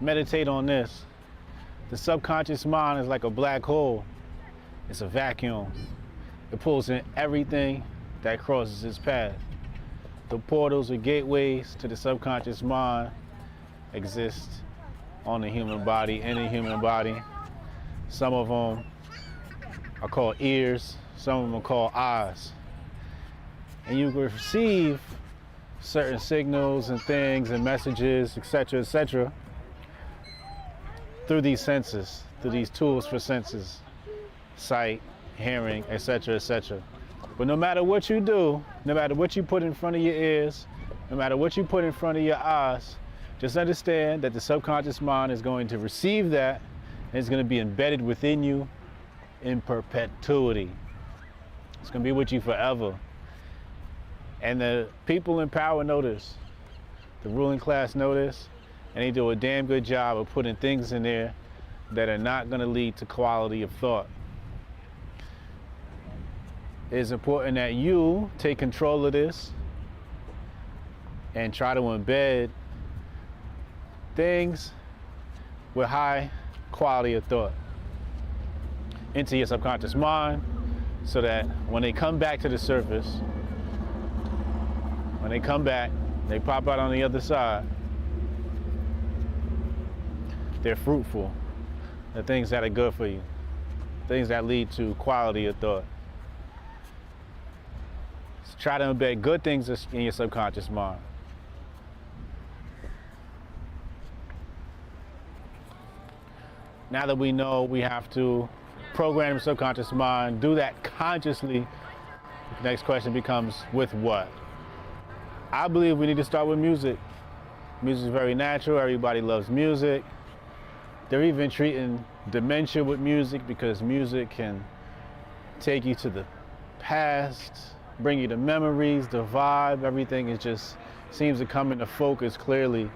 meditate on this. The subconscious mind is like a black hole. It's a vacuum. It pulls in everything that crosses its path. The portals or gateways to the subconscious mind exist on the human body, in the human body. Some of them are called ears, some of them are called eyes. And you can receive certain signals and things and messages, etc., through these senses, through these tools for senses, sight, hearing, etc. But no matter what you do, no matter what you put in front of your ears, no matter what you put in front of your eyes, just understand that the subconscious mind is going to receive that, and it's going to be embedded within you in perpetuity. It's going to be with you forever. And the people in power know this. The ruling class know this, and they do a damn good job of putting things in there that are not going to lead to quality of thought. It's important that you take control of this and try to embed things with high quality of thought into your subconscious mind, so that when they come back to the surface, when they come back, they pop out on the other side, they're fruitful. The things that are good for you, things that lead to quality of thought. So try to embed good things in your subconscious mind. Now that we know we have to program the subconscious mind, do that consciously, the next question becomes, with what? I believe we need to start with music. Music is very natural. Everybody loves music. They're even treating dementia with music, because music can take you to the past, bring you to memories, the vibe. Everything is just seems to come into focus clearly.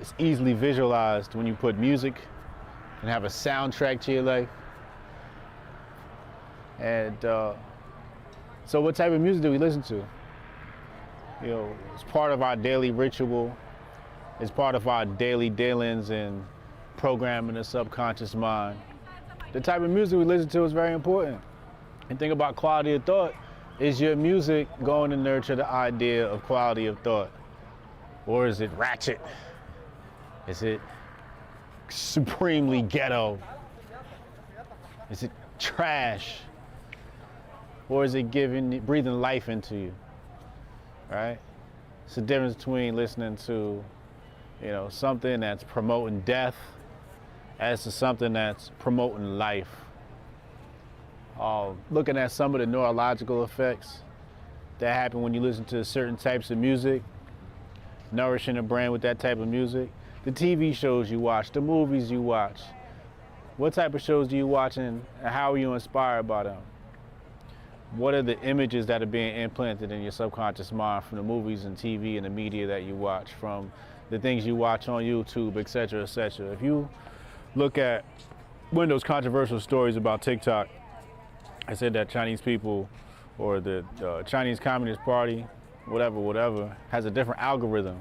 It's easily visualized when you put music and have a soundtrack to your life. And so what type of music do we listen to? You know, it's part of our daily ritual. It's part of our daily dealings in programming the subconscious mind. The type of music we listen to is very important. And think about quality of thought. Is your music going to nurture the idea of quality of thought? Or is it ratchet? Is it supremely ghetto? Is it trash? Or is it breathing life into you? Right? It's the difference between listening to, you know, something that's promoting death as to something that's promoting life. Looking at some of the neurological effects that happen when you listen to certain types of music, nourishing the brain with that type of music. The TV shows you watch, the movies you watch. What type of shows do you watch, and how are you inspired by them? What are the images that are being implanted in your subconscious mind from the movies and TV and the media that you watch, from the things you watch on YouTube, etc., etc. If you look at one of those controversial stories about TikTok, I said that Chinese people, or the Chinese Communist Party, whatever, has a different algorithm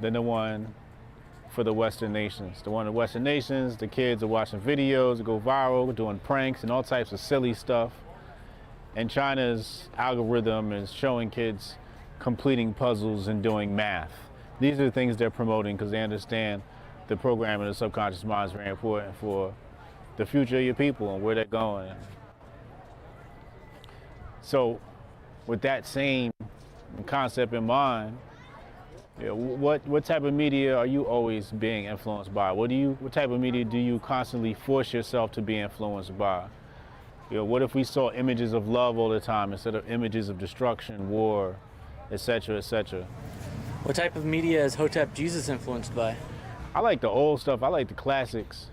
than the one for the Western nations. The one in the Western nations, the kids are watching videos that go viral, doing pranks and all types of silly stuff. And China's algorithm is showing kids completing puzzles and doing math. These are the things they're promoting because they understand the programming of the subconscious mind is very important for the future of your people and where they're going. So with that same concept in mind, you know, what type of media are you always being influenced by? What type of media do you constantly force yourself to be influenced by? You know, what if we saw images of love all the time instead of images of destruction, war, etc., etc.? What type of media is Hotep Jesus influenced by? I like the old stuff. I like the classics.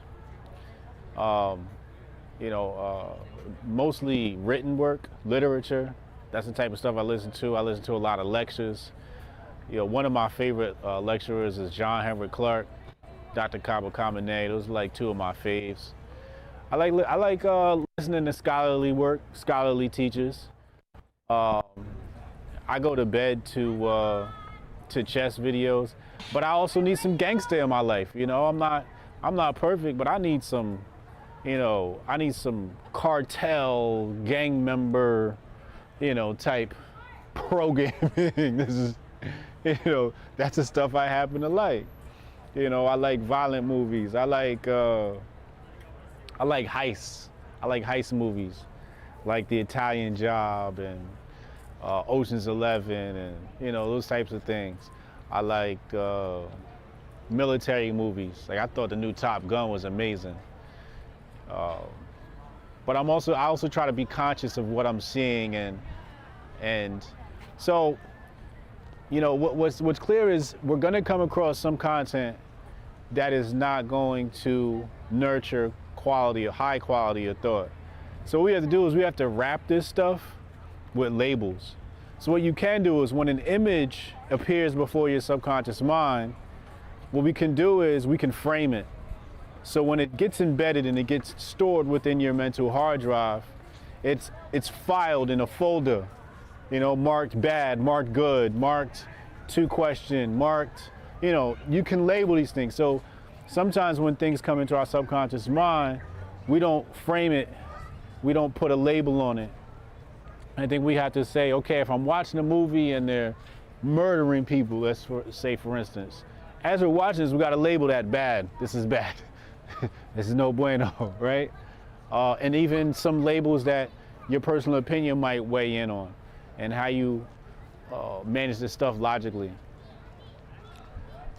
Mostly written work, literature. That's the type of stuff I listen to. I listen to a lot of lectures. You know, one of my favorite lecturers is John Henrik Clarke, Dr. Kaba Kamene. Those are like two of my faves. I like listening to scholarly work, scholarly teachers. I go to bed to chess videos. But I also need some gangster in my life. You know, I'm not perfect, but I need some, I need some cartel gang member, type programming. This is, that's the stuff I happen to like. I like violent movies. I like heists. I like heist movies, like The Italian Job and Ocean's 11 and, those types of things. I like military movies. Like, I thought the new Top Gun was amazing. But I also try to be conscious of what I'm seeing, and so, what's clear is we're gonna come across some content that is not going to nurture quality or high quality of thought. So what we have to do is we have to wrap this stuff with labels. So what you can do is when an image appears before your subconscious mind, what we can do is we can frame it. So when it gets embedded and it gets stored within your mental hard drive, it's filed in a folder, marked bad, marked good, marked to question, marked, you can label these things. So sometimes when things come into our subconscious mind, we don't frame it, we don't put a label on it. I think we have to say, okay, if I'm watching a movie and they're murdering people, say for instance, as we're watching this, we got to label that bad. This is bad. This is no bueno, right? And even some labels that your personal opinion might weigh in on, and how you manage this stuff logically.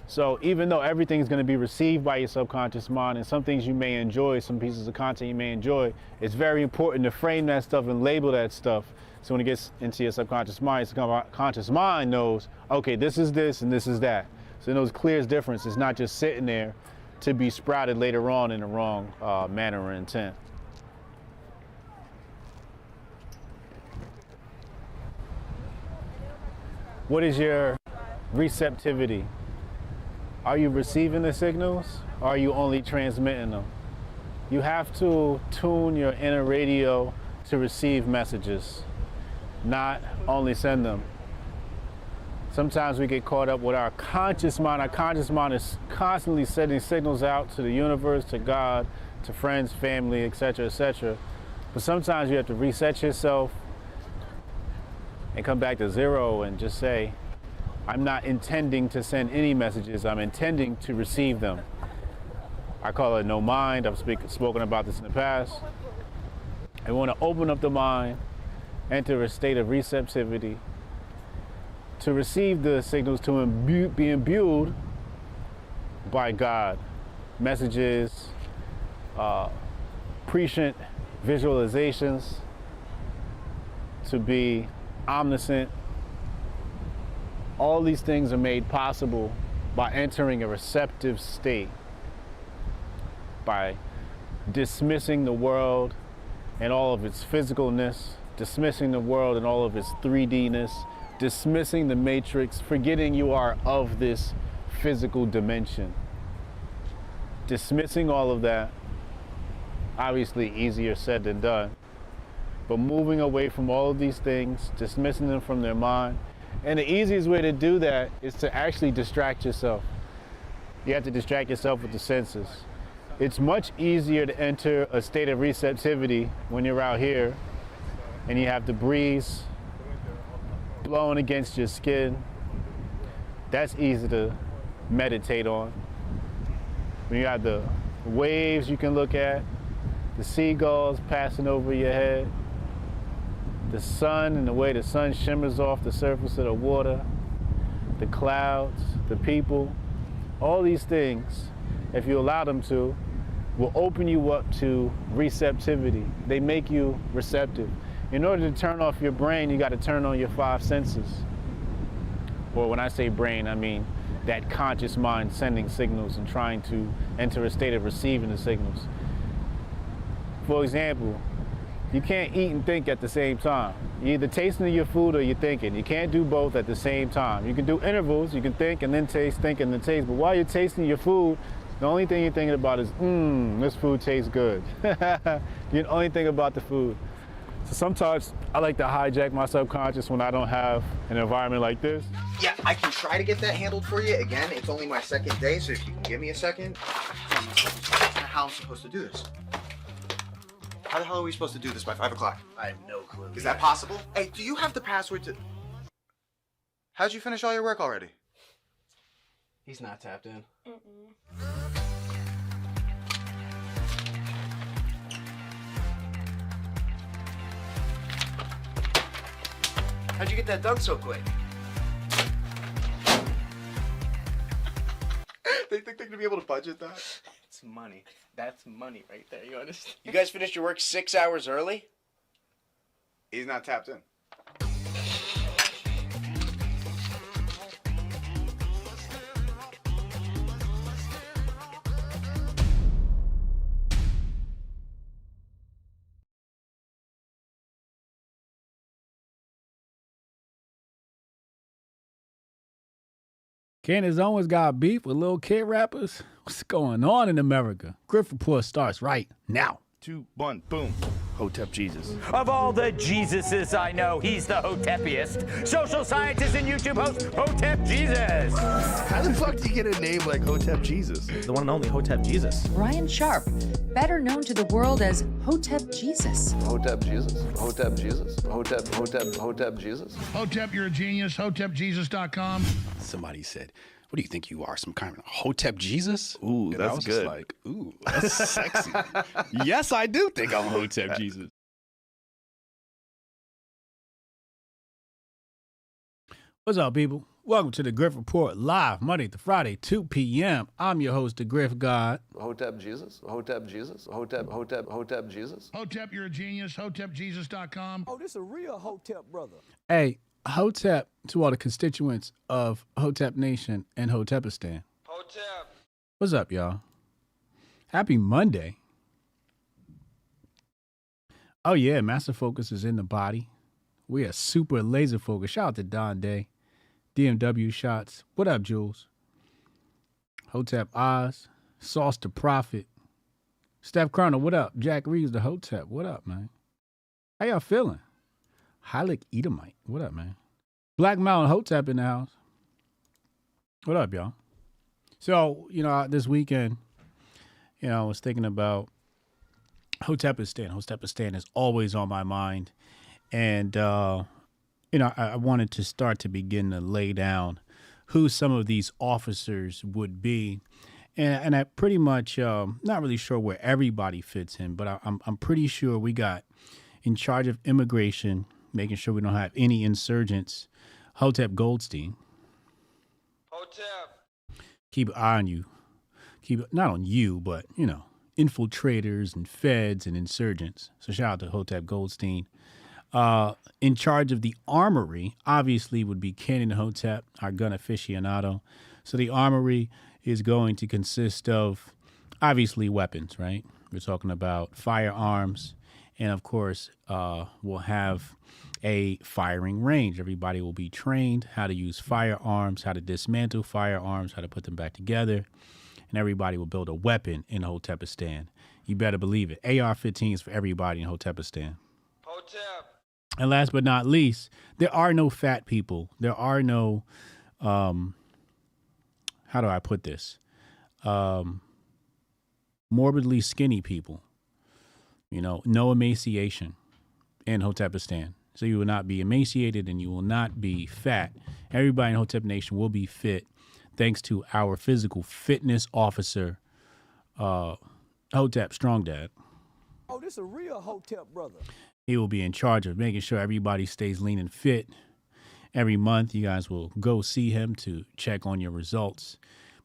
So even though everything is going to be received by your subconscious mind, and some things you may enjoy, some pieces of content you may enjoy, it's very important to frame that stuff and label that stuff. So when it gets into your subconscious mind, your subconscious mind knows, okay, this is this and this is that. So it knows clear difference. It's not just sitting there to be sprouted later on in the wrong manner or intent. What is your receptivity? Are you receiving the signals, or are you only transmitting them? You have to tune your inner radio to receive messages, not only send them. Sometimes we get caught up with our conscious mind. Our conscious mind is constantly sending signals out to the universe, to God, to friends, family, etc., etc. But sometimes you have to reset yourself and come back to zero and just say, I'm not intending to send any messages, I'm intending to receive them. I call it no mind. I've spoken about this in the past. I want to open up the mind, enter a state of receptivity, to receive the signals, to be imbued by God. Messages, prescient visualizations, to be omniscient. All these things are made possible by entering a receptive state, by dismissing the world and all of its physicalness, dismissing the world and all of its 3D-ness, dismissing the matrix, forgetting you are of this physical dimension. Dismissing all of that, obviously easier said than done, but moving away from all of these things, dismissing them from their mind. And the easiest way to do that is to actually distract yourself. You have to distract yourself with the senses. It's much easier to enter a state of receptivity when you're out here and you have the breeze blowing against your skin. That's easy to meditate on. When you have the waves you can look at, the seagulls passing over your head, the sun and the way the sun shimmers off the surface of the water, the clouds, the people, all these things, if you allow them to, will open you up to receptivity. They make you receptive. In order to turn off your brain, you got to turn on your 5 senses. Or when I say brain, I mean that conscious mind sending signals and trying to enter a state of receiving the signals. For example, you can't eat and think at the same time. You're either tasting your food or you're thinking. You can't do both at the same time. You can do intervals. You can think and then taste, think and then taste. But while you're tasting your food, the only thing you're thinking about is, this food tastes good. You can only think about the food. So sometimes I like to hijack my subconscious when I don't have an environment like this. Yeah, I can try to get that handled for you. Again, it's only my second day, so if you can give me a second. How I'm supposed to do this? How the hell are we supposed to do this by 5 o'clock? I have no clue. Is that possible? Hey, do you have the password to... How'd you finish all your work already? He's not tapped in. How'd you get that done so quick? They think they're gonna be able to budget that? It's money. That's money right there, you understand? You guys finished your work 6 hours early? He's not tapped in. Candace Owens got beef with little kid rappers? What's going on in America? Grift Report starts right now. 2, 1, boom. Hotep Jesus. Of all the Jesuses I know, he's the hotepiest. Social scientist and YouTube host, Hotep Jesus. How the fuck do you get a name like Hotep Jesus? The one and only Hotep Jesus. Ryan Sharp, better known to the world as Hotep Jesus. Hotep Jesus. Hotep Jesus. Hotep Jesus. Hotep, you're a genius. hotep-jesus.com. Somebody said, what do you think you are, some kind of Hotep Jesus? Ooh, And that's I was good. Just like, ooh, that's sexy. Yes, I do think I'm Hotep Jesus. What's up, people? Welcome to the Grift Report live Monday to Friday, 2 p.m. I'm your host, the Grift God. Hotep Jesus. Hotep Jesus. Hotep Jesus. Hotep, you're a genius. hotep-jesus.com. Oh, this a real Hotep brother. Hey, Hotep to all the constituents of Hotep Nation and Hotep-istan. Hotep. What's up, y'all? Happy Monday. Oh, yeah, Master Focus is in the body. We are super laser focused. Shout out to Don Day. DMW shots. What up, Jules? Hotep Oz. Sauce to Profit. Steph Colonel, what up? Jack Reeves, the Hotep. What up, man? How y'all feeling? Hylic Edomite. What up, man? Black Mountain Hotep in the house. What up, y'all? So, this weekend, I was thinking about Hotep-istan. Hotep-istan is always on my mind. And, I wanted to start to begin to lay down who some of these officers would be. And I pretty much, not really sure where everybody fits in, but I'm pretty sure we got in charge of immigration, making sure we don't have any insurgents, Hotep Goldstein. Hotep. Keep an eye on you. Not on you, but, infiltrators and feds and insurgents. So shout out to Hotep Goldstein. In charge of the armory, obviously, would be Cannon Hotep, our gun aficionado. So the armory is going to consist of, obviously, weapons, right? We're talking about firearms. And, of course, we'll have a firing range. Everybody will be trained how to use firearms, how to dismantle firearms, how to put them back together. And everybody will build a weapon in Hotep-istan. You better believe it. AR-15s for everybody in Hotep-istan. Hotep. And last but not least, there are no fat people. There are no, how do I put this? Morbidly skinny people. No emaciation in Hotep-istan. So you will not be emaciated and you will not be fat. Everybody in Hotep Nation will be fit thanks to our physical fitness officer, Hotep Strong Dad. Oh, this a real Hotep brother. He will be in charge of making sure everybody stays lean and fit. Every month, you guys will go see him to check on your results.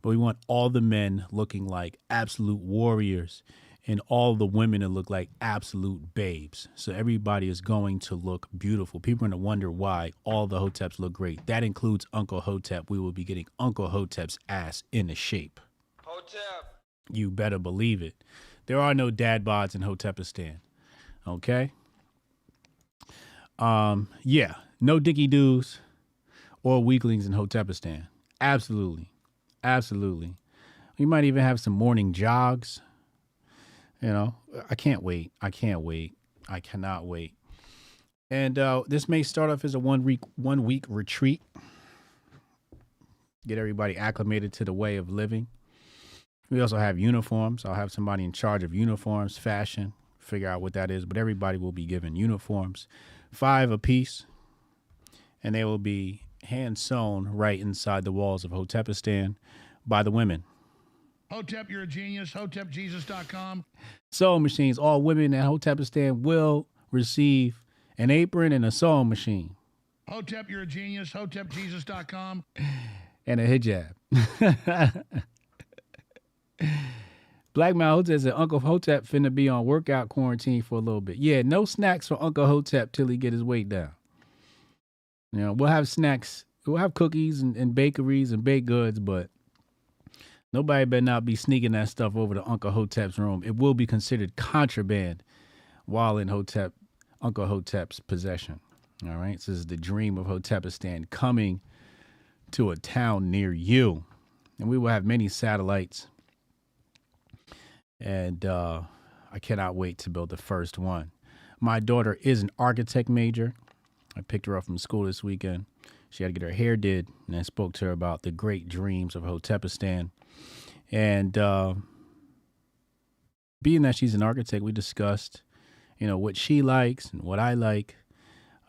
But we want all the men looking like absolute warriors and all the women to look like absolute babes. So everybody is going to look beautiful. People are going to wonder why all the Hoteps look great. That includes Uncle Hotep. We will be getting Uncle Hotep's ass into shape. Hotep. You better believe it. There are no dad bods in Hotep-istan. Okay? No dicky doos or weaklings in Hotep-istan. Absolutely. Absolutely. We might even have some morning jogs. I can't wait. I cannot wait. And this may start off as a one week retreat. Get everybody acclimated to the way of living. We also have uniforms. I'll have somebody in charge of uniforms, fashion, figure out what that is. But everybody will be given uniforms, 5 apiece, and they will be hand sewn right inside the walls of Hotep-istan by the women. Hotep, you're a genius. hotep-jesus.com. Sewing machines. All women at Hotep-istan will receive an apron and a sewing machine. Hotep, you're a genius. hotep-jesus.com. And a hijab. Black Man Hotep said Uncle Hotep finna be on workout quarantine for a little bit. Yeah, no snacks for Uncle Hotep till he get his weight down. You know, we'll have snacks. We'll have cookies and bakeries and baked goods, but nobody better not be sneaking that stuff over to Uncle Hotep's room. It will be considered contraband while in Uncle Hotep's possession. All right, so this is the dream of Hotep-istan coming to a town near you. And we will have many satellites. And I cannot wait to build the first one. My daughter is an architect major. I picked her up from school this weekend. She had to get her hair did, and I spoke to her about the great dreams of Hotep-istan. And being that she's an architect, we discussed, you know, what she likes and what I like.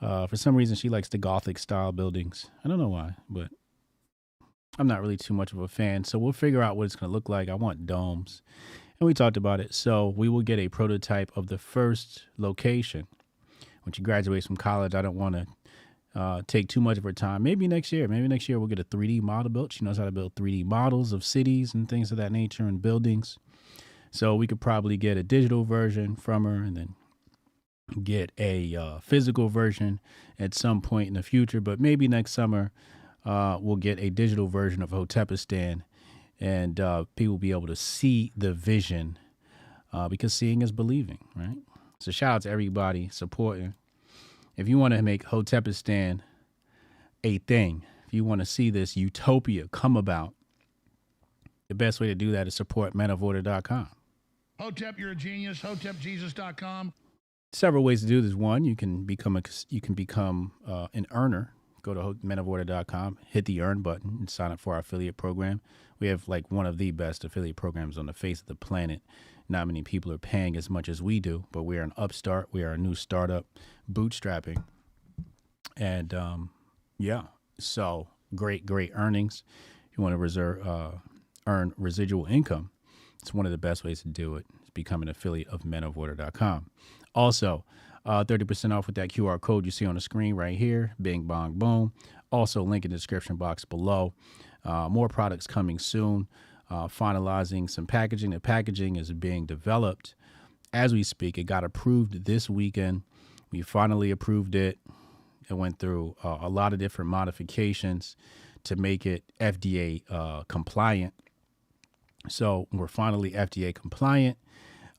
For some reason, she likes the Gothic style buildings. I don't know why, but I'm not really too much of a fan. So we'll figure out what it's going to look like. I want domes. And we talked about it. So we will get a prototype of the first location. When she graduates from college, I don't want to take too much of her time. Maybe next year. Maybe next year we'll get a 3D model built. She knows how to build 3D models of cities and things of that nature and buildings. So we could probably get a digital version from her and then get a physical version at some point in the future. But maybe next summer we'll get a digital version of Hotep-istan, and people will be able to see the vision because seeing is believing, right? So shout out to everybody supporting. If you want to make Hotep-istan a thing, if you want to see this utopia come about, the best way to do that is support menoforder.com. Hotep, you're a genius. hotep-jesus.com. Several ways to do this. One, you can become an earner. Go to menoforder.com, hit the earn button, and sign up for our affiliate program. We have like one of the best affiliate programs on the face of the planet. Not many people are paying as much as we do, but we are an upstart. We are a new startup, bootstrapping. And so great earnings. You want to earn residual income. It's one of the best ways to do it. It's become an affiliate of menoforder.com. Also, 30% off with that QR code you see on the screen right here. Bing, bong, boom. Also, link in the description box below. More products coming soon. Finalizing some packaging. The packaging is being developed as we speak. It got approved this weekend. We finally approved it. It went through a lot of different modifications to make it FDA compliant. So we're finally FDA compliant.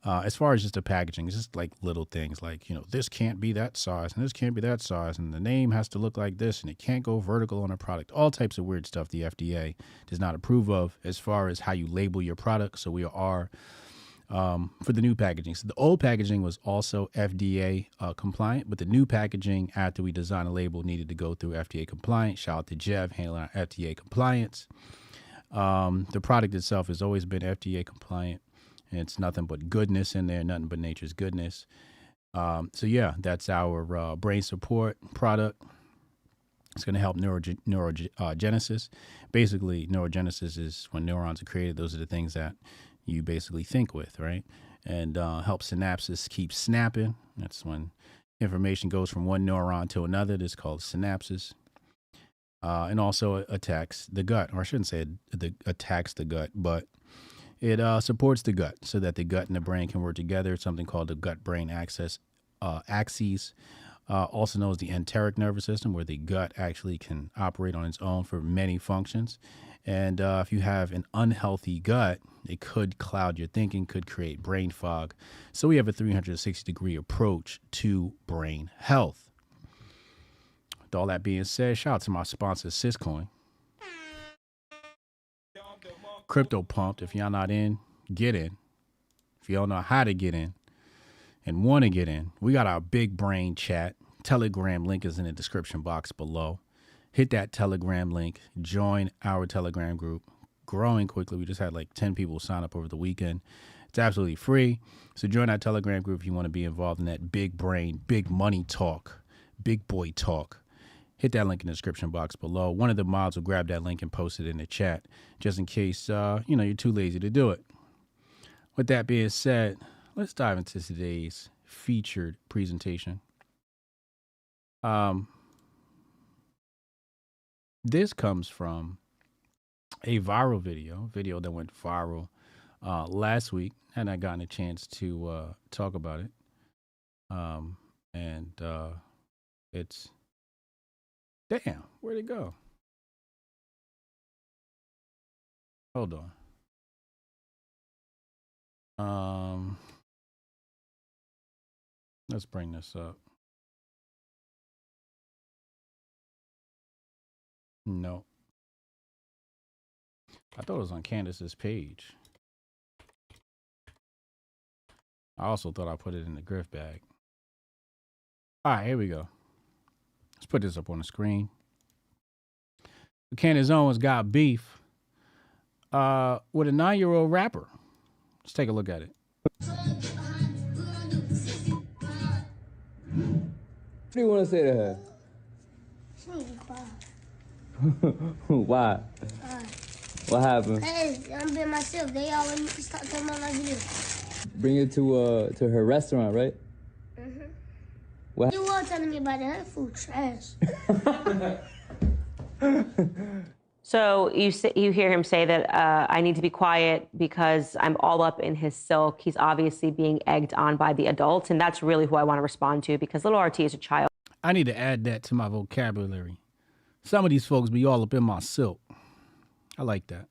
As far as just the packaging, it's just like little things like, you know, this can't be that size and this can't be that size and the name has to look like this and it can't go vertical on a product. All types of weird stuff the FDA does not approve of as far as how you label your product. So we are for the new packaging. So the old packaging was also FDA compliant, but the new packaging after we designed a label needed to go through FDA compliance. Shout out to Jeff handling our FDA compliance. The product itself has always been FDA compliant. And it's nothing but goodness in there, nothing but nature's goodness. So yeah, that's our brain support product. It's going to help neurogenesis. Basically, neurogenesis is when neurons are created. Those are the things that you basically think with, right? And help synapses keep snapping. That's when information goes from one neuron to another. This is called synapses. And also attacks the gut, or I shouldn't say it attacks the gut, but it supports the gut so that the gut and the brain can work together. It's something called the gut-brain axis, also known as the enteric nervous system, where the gut actually can operate on its own for many functions. And if you have an unhealthy gut, it could cloud your thinking, could create brain fog. So we have a 360-degree approach to brain health. With all that being said, shout out to my sponsor, Syscoin. Crypto pumped. If y'all not in, get in. If you don't know how to get in and want to get in, we got our big brain chat Telegram link is in the description box below. Hit that Telegram link. Join our Telegram group. Growing quickly. We just had like 10 people sign up over the weekend. It's absolutely free. So join our Telegram group if you want to be involved in that big brain, big money talk, big boy talk. Hit that link in the description box below. One of the mods will grab that link and post it in the chat just in case, you're too lazy to do it. With that being said, let's dive into today's featured presentation. This comes from a viral video that went viral last week. Hadn't I gotten a chance to talk about it. It's, damn, where'd it go? Hold on. Let's bring this up. No. I thought it was on Candace's page. I also thought I put it in the Grift bag. All right, here we go. Let's put this up on the screen. Candace Owens got beef with a 9-year-old rapper. Let's take a look at it. What do you want to say to her? Why? What happened? Hey, I'm being myself. They all want me to stop talking about my video. Bring it to her restaurant, right? Mm-hmm. What? You were telling me about that food trash. So you hear him say that I need to be quiet because I'm all up in his silk. He's obviously being egged on by the adults, and that's really who I want to respond to because Lil RT is a child. I need to add that to my vocabulary. Some of these folks be all up in my silk. I like that.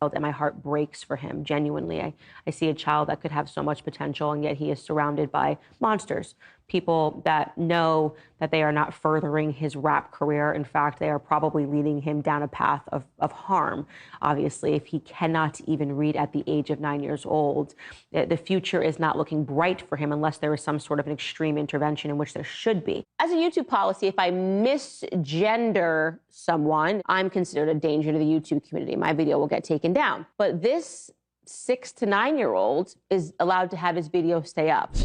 And my heart breaks for him, genuinely. I see a child that could have so much potential, and yet he is surrounded by monsters, people that know that they are not furthering his rap career. In fact, they are probably leading him down a path of harm. Obviously, if he cannot even read at the age of 9 years old, the future is not looking bright for him unless there is some sort of an extreme intervention, in which there should be. As a YouTube policy, if I misgender someone, I'm considered a danger to the YouTube community. My video will get taken down. But this 6 to 9-year-old is allowed to have his video stay up.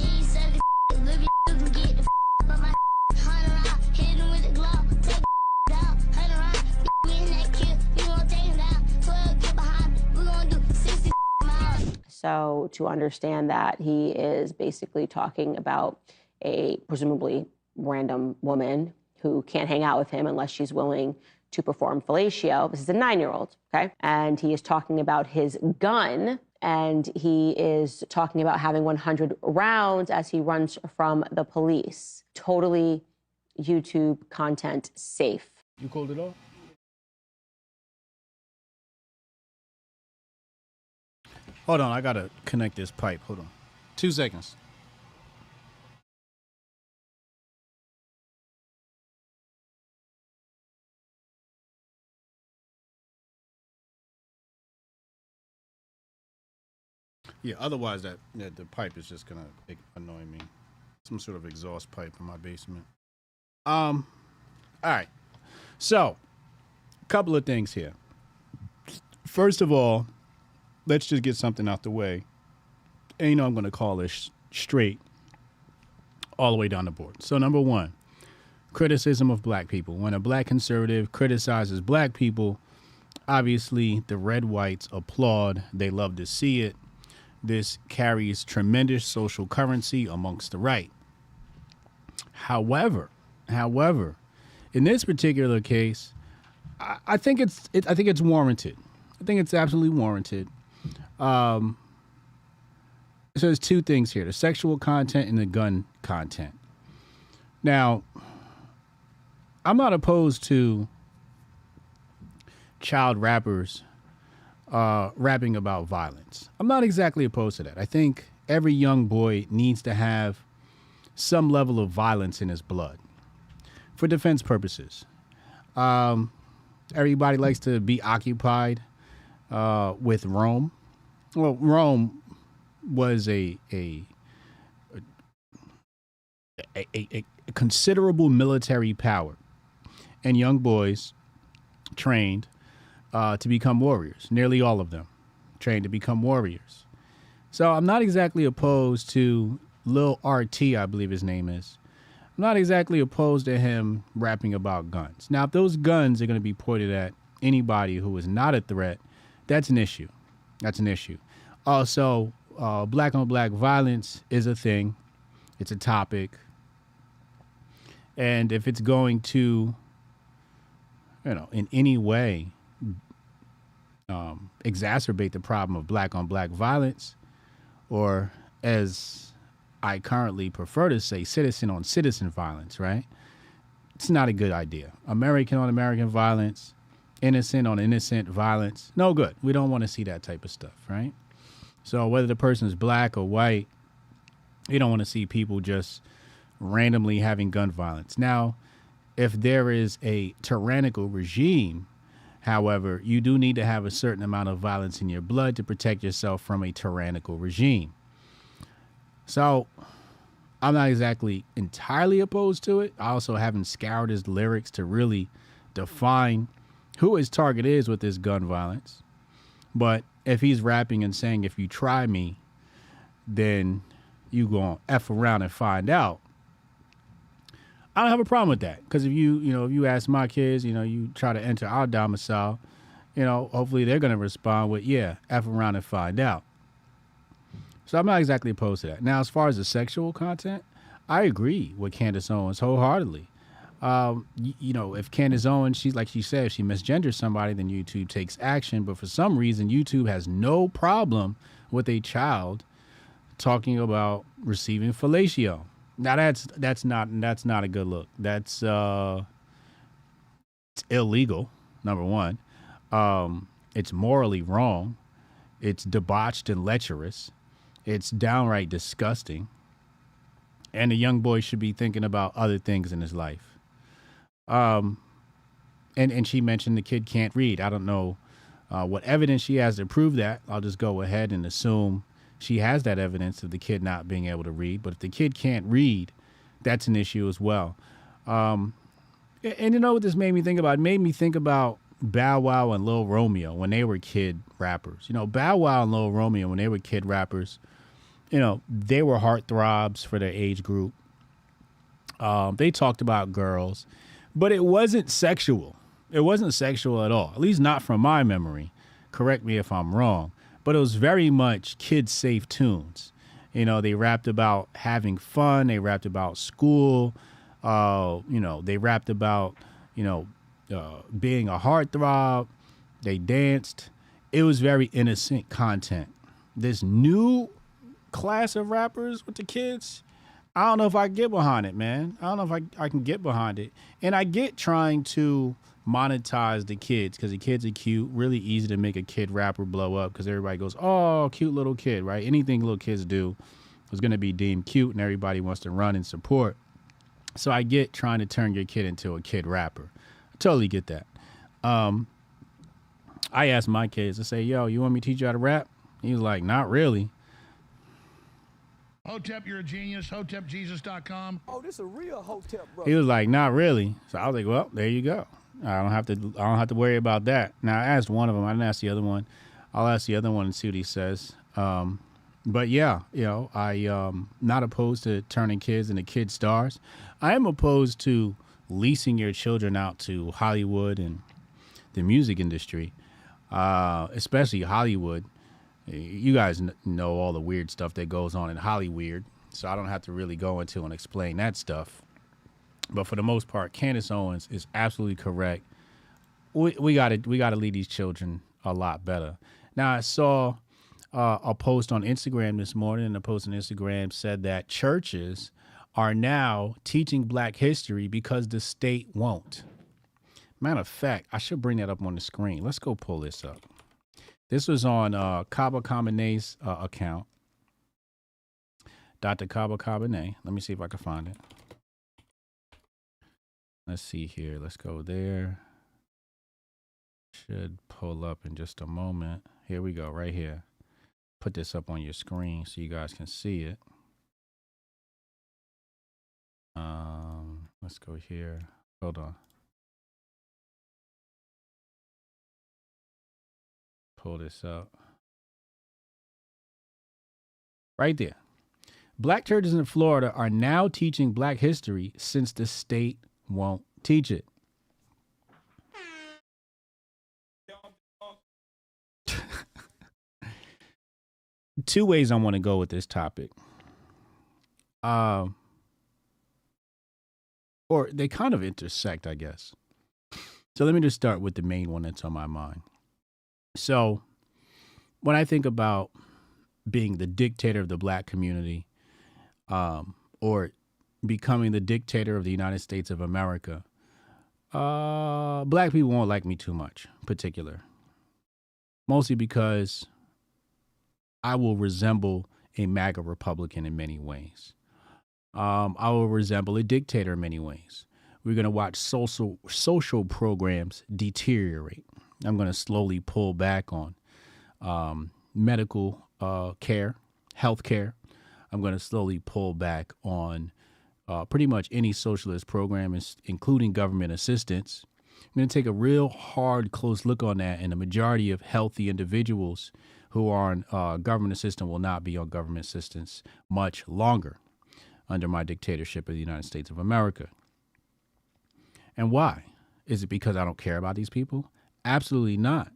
So to understand that he is basically talking about a presumably random woman who can't hang out with him unless she's willing to perform fellatio. This is a 9-year-old, okay? And he is talking about his gun, and he is talking about having 100 rounds as he runs from the police. Totally YouTube content safe. You called it off? Hold on, I gotta connect this pipe. Hold on. 2 seconds. Yeah, otherwise the pipe is just gonna annoy me. Some sort of exhaust pipe in my basement. All right. So, a couple of things here. First of all, let's just get something out the way. And I'm gonna call this straight all the way down the board. So number one, criticism of black people. When a black conservative criticizes black people, obviously the red whites applaud. They love to see it. This carries tremendous social currency amongst the right. However, in this particular case, I think it's warranted. I think it's absolutely warranted. So there's 2 things here: the sexual content and the gun content. Now, I'm not opposed to child rappers rapping about violence. I'm not exactly opposed to that. I think every young boy needs to have some level of violence in his blood for defense purposes. Everybody likes to be occupied with Rome. Well, Rome was a considerable military power and young boys trained to become warriors. Nearly all of them trained to become warriors. So I'm not exactly opposed to Lil RT, I believe his name is. I'm not exactly opposed to him rapping about guns. Now, if those guns are going to be pointed at anybody who is not a threat, that's an issue. That's an issue. Also, black on black violence is a thing. It's a topic. And if it's going to, in any way exacerbate the problem of black on black violence, or as I currently prefer to say, citizen on citizen violence, right? It's not a good idea. American on American violence, innocent on innocent violence, no good. We don't want to see that type of stuff, right? So whether the person is black or white, you don't want to see people just randomly having gun violence. Now, if there is a tyrannical regime, however, you do need to have a certain amount of violence in your blood to protect yourself from a tyrannical regime. So I'm not exactly entirely opposed to it. I also haven't scoured his lyrics to really define who his target is with this gun violence. But if he's rapping and saying, if you try me, then you gonna F around and find out, I don't have a problem with that. Because if you ask my kids, you try to enter our domicile, hopefully they're going to respond with, yeah, F around and find out. So I'm not exactly opposed to that. Now, as far as the sexual content, I agree with Candace Owens wholeheartedly. If Candace Owens, she said, if she misgenders somebody, then YouTube takes action. But for some reason, YouTube has no problem with a child talking about receiving fellatio. Now that's not a good look. That's it's illegal, number one. It's morally wrong. It's debauched and lecherous. It's downright disgusting. And a young boy should be thinking about other things in his life. And she mentioned the kid can't read. I don't know what evidence she has to prove that. I'll just go ahead and assume she has that evidence of the kid not being able to read. But if the kid can't read, that's an issue as well. And you know what this made me think about? It made me think about Bow Wow and Lil Romeo when they were kid rappers. Bow Wow and Lil Romeo, when they were kid rappers, they were heartthrobs for their age group. They talked about girls, but it wasn't sexual. It wasn't sexual at all, at least not from my memory. Correct me if I'm wrong. But it was very much kid-safe tunes. They rapped about having fun. They rapped about school. They rapped about, being a heartthrob. They danced. It was very innocent content. This new class of rappers with the kids, I don't know if I can get behind it, man. I don't know if I can get behind it. And I get trying to monetize the kids because the kids are cute, really easy to make a kid rapper blow up because everybody goes, oh, cute little kid, right? Anything little kids do is going to be deemed cute and everybody wants to run and support. So I get trying to turn your kid into a kid rapper. I totally get that. I asked my kids, I say, yo, you want me to teach you how to rap? He was like, not really. Hotep, you're a genius. hotep-jesus.com. Oh, this a real Hotep, brother. He was like, not really. So I was like, well, there you go. I don't have to worry about that. Now I asked one of them. I didn't ask the other one. I'll ask the other one and see what he says. But yeah, I not opposed to turning kids into kid stars. I am opposed to leasing your children out to Hollywood and the music industry, especially Hollywood. You guys know all the weird stuff that goes on in Hollywood, so I don't have to really go into and explain that stuff. But for the most part, Candace Owens is absolutely correct. We gotta lead these children a lot better. Now I saw a post on Instagram this morning, and the post on Instagram said that churches are now teaching Black history because the state won't. Matter of fact, I should bring that up on the screen. Let's go pull this up. This was on Kaba Kamene's account. Dr. Kaba Kamene. Let me see if I can find it. Let's see here. Let's go there. Should pull up in just a moment. Here we go, right here. Put this up on your screen so you guys can see it. Let's go here. Hold on. Pull this up. Right there. Black churches in Florida are now teaching Black history since the state won't teach it. Two ways I want to go with this topic. Or they kind of intersect, I guess. So let me just start with the main one that's on my mind. So when I think about being the dictator of the Black community, or becoming the dictator of the United States of America, Black people won't like me too much, in particular. Mostly because I will resemble a MAGA Republican in many ways. I will resemble a dictator in many ways. We're going to watch social programs deteriorate. I'm going to slowly pull back on medical care, health care. I'm going to slowly pull back on pretty much any socialist program, including government assistance. I'm going to take a real hard, close look on that, and the majority of healthy individuals who are on government assistance will not be on government assistance much longer under my dictatorship of the United States of America. And why? Is it because I don't care about these people? Absolutely not.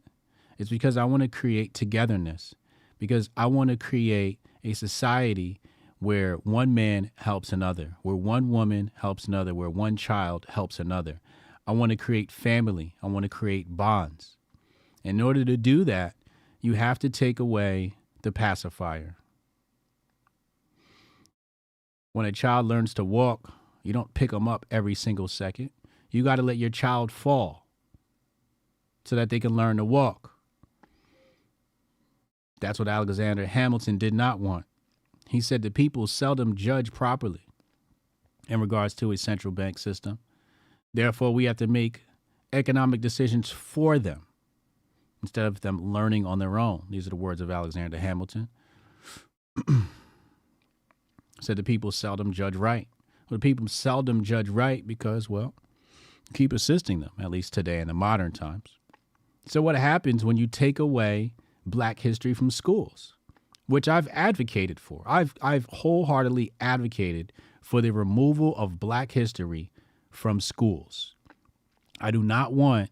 It's because I want to create togetherness, because I want to create a society where one man helps another, where one woman helps another, where one child helps another. I want to create family. I want to create bonds. In order to do that, you have to take away the pacifier. When a child learns to walk, you don't pick them up every single second. You got to let your child fall so that they can learn to walk. That's what Alexander Hamilton did not want. He said the people seldom judge properly in regards to a central bank system. Therefore, we have to make economic decisions for them instead of them learning on their own. These are the words of Alexander Hamilton. Said the people seldom judge right. Well, the people seldom judge right because, well, keep assisting them, at least today in the modern times. So what happens when you take away Black history from schools, which I've advocated for? I've wholeheartedly advocated for the removal of Black history from schools. I do not want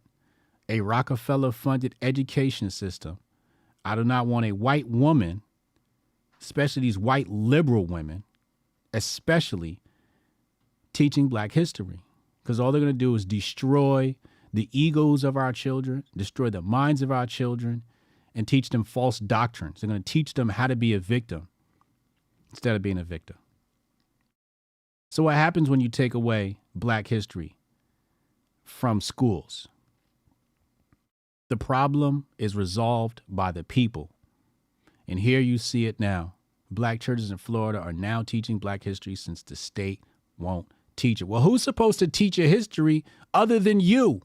a Rockefeller-funded education system. I do not want a white woman, especially these white liberal women, especially teaching Black history, because all they're going to do is destroy the egos of our children, destroy the minds of our children, and teach them false doctrines. They're going to teach them how to be a victim instead of being a victim. So what happens when you take away Black history from schools? The problem is resolved by the people. And here you see it now. Black churches in Florida are now teaching Black history since the state won't teach it. Well, who's supposed to teach your history other than you?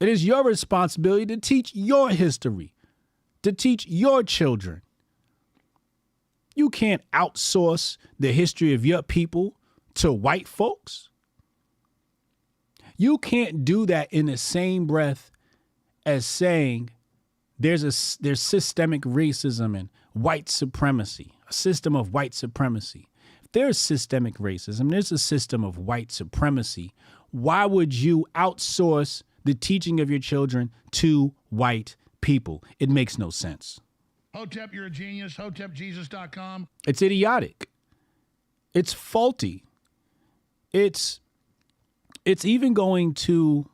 It is your responsibility to teach your history, to teach your children. You can't outsource the history of your people to white folks. You can't do that in the same breath as saying there's systemic racism and white supremacy, a system of white supremacy. If there's systemic racism, there's a system of white supremacy. Why would you outsource the teaching of your children to white people? It makes no sense. Hotep, you're a genius. hotep-jesus.com. It's idiotic. It's faulty. It's even going to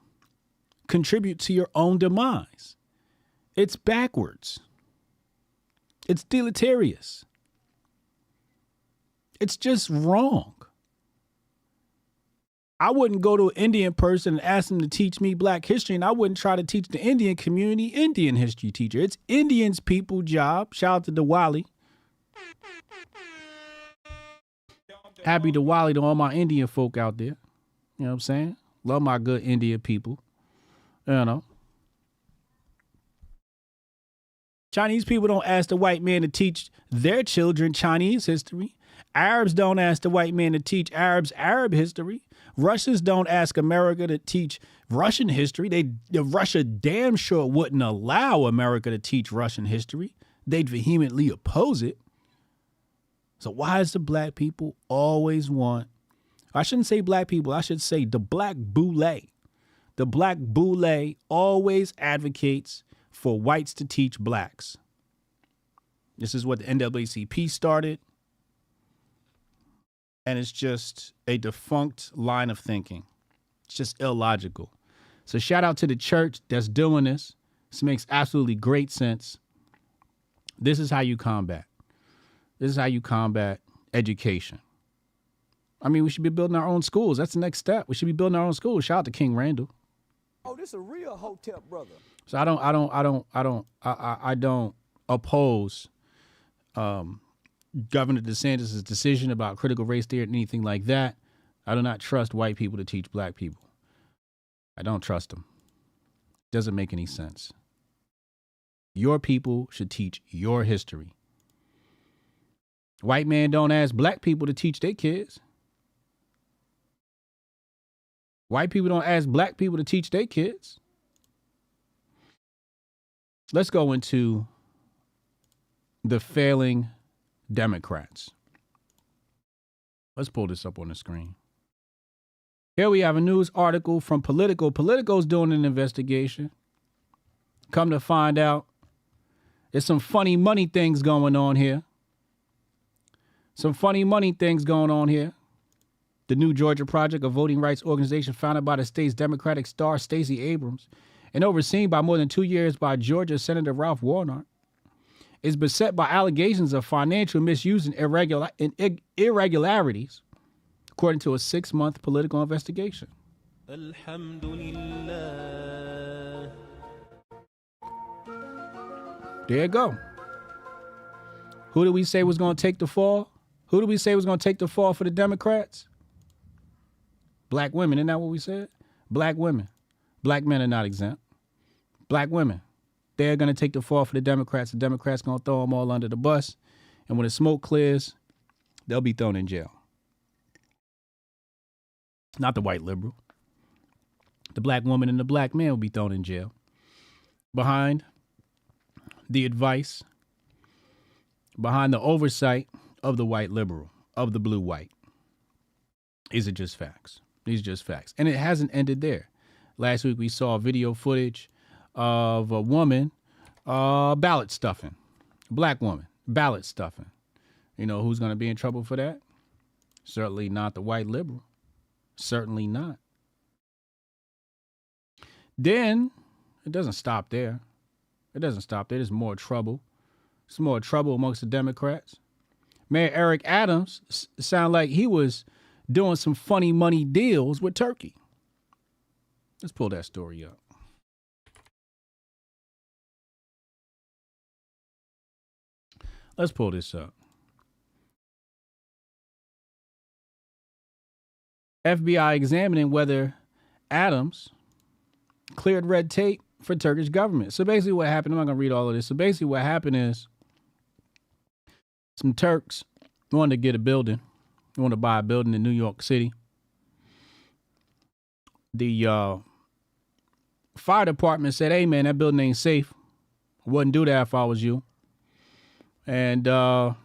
contribute to your own demise. It's backwards. It's deleterious. It's just wrong. I wouldn't go to an Indian person and ask them to teach me Black history, and I wouldn't try to teach the Indian community Indian history teacher. It's Indians' people's job. Shout out to Diwali. Happy Diwali to all my Indian folk out there. You know what I'm saying? Love my good Indian people. You know. Chinese people don't ask the white man to teach their children Chinese history. Arabs don't ask the white man to teach Arabs Arab history. Russians don't ask America to teach Russian history. Russia damn sure wouldn't allow America to teach Russian history. They'd vehemently oppose it. So why does the black people always want, I shouldn't say black people, I should say the black boule. The black boule always advocates for whites to teach blacks. This is what the NAACP started. And it's just a defunct line of thinking. It's just illogical. So shout out to the church that's doing this. This makes absolutely great sense. This is how you combat. This is how you combat education. I mean, we should be building our own schools. That's the next step. We should be building our own schools. Shout out to King Randall. Oh, this a real Hotep brother. So I don't oppose Governor DeSantis' decision about critical race theory and anything like that. I do not trust white people to teach black people. I don't trust them. Doesn't make any sense. Your people should teach your history. White man don't ask black people to teach their kids. White people don't ask black people to teach their kids. Let's go into the failing Democrats. Let's pull this up on the screen. Here we have a news article from Politico. Politico's doing an investigation. Come to find out, there's some funny money things going on here. Some funny money things going on here. The New Georgia Project, a voting rights organization founded by the state's Democratic star Stacey Abrams and overseen by more than 2 years by Georgia Senator Ralph Warnock, is beset by allegations of financial misuse and irregularities, according to a 6-month political investigation. Alhamdulillah. There you go. Who did we say was going to take the fall? Who did we say was going to take the fall for the Democrats? Black women. Isn't that what we said? Black women. Black men are not exempt. Black women. They're going to take the fall for the Democrats. The Democrats going to throw them all under the bus. And when the smoke clears, they'll be thrown in jail. Not the white liberal. The black woman and the black man will be thrown in jail. Behind the advice, behind the oversight of the white liberal, of the blue white. These are just facts. These are just facts. And it hasn't ended there. Last week we saw video footage of a woman ballot stuffing. A black woman ballot stuffing. You know who's going to be in trouble for that? Certainly not the white liberal. Certainly not. Then it doesn't stop there. It doesn't stop there. There's more trouble. There's more trouble amongst the Democrats. Mayor Eric Adams sounded like he was doing some funny money deals with Turkey. Let's pull that story up. Let's pull this up. FBI examining whether Adams cleared red tape for Turkish government. So basically what happened, I'm not going to read all of this. So basically what happened is some Turks wanted to get a building. They wanted to buy a building in New York City. The fire department said, hey, man, that building ain't safe. I wouldn't do that if I was you. And what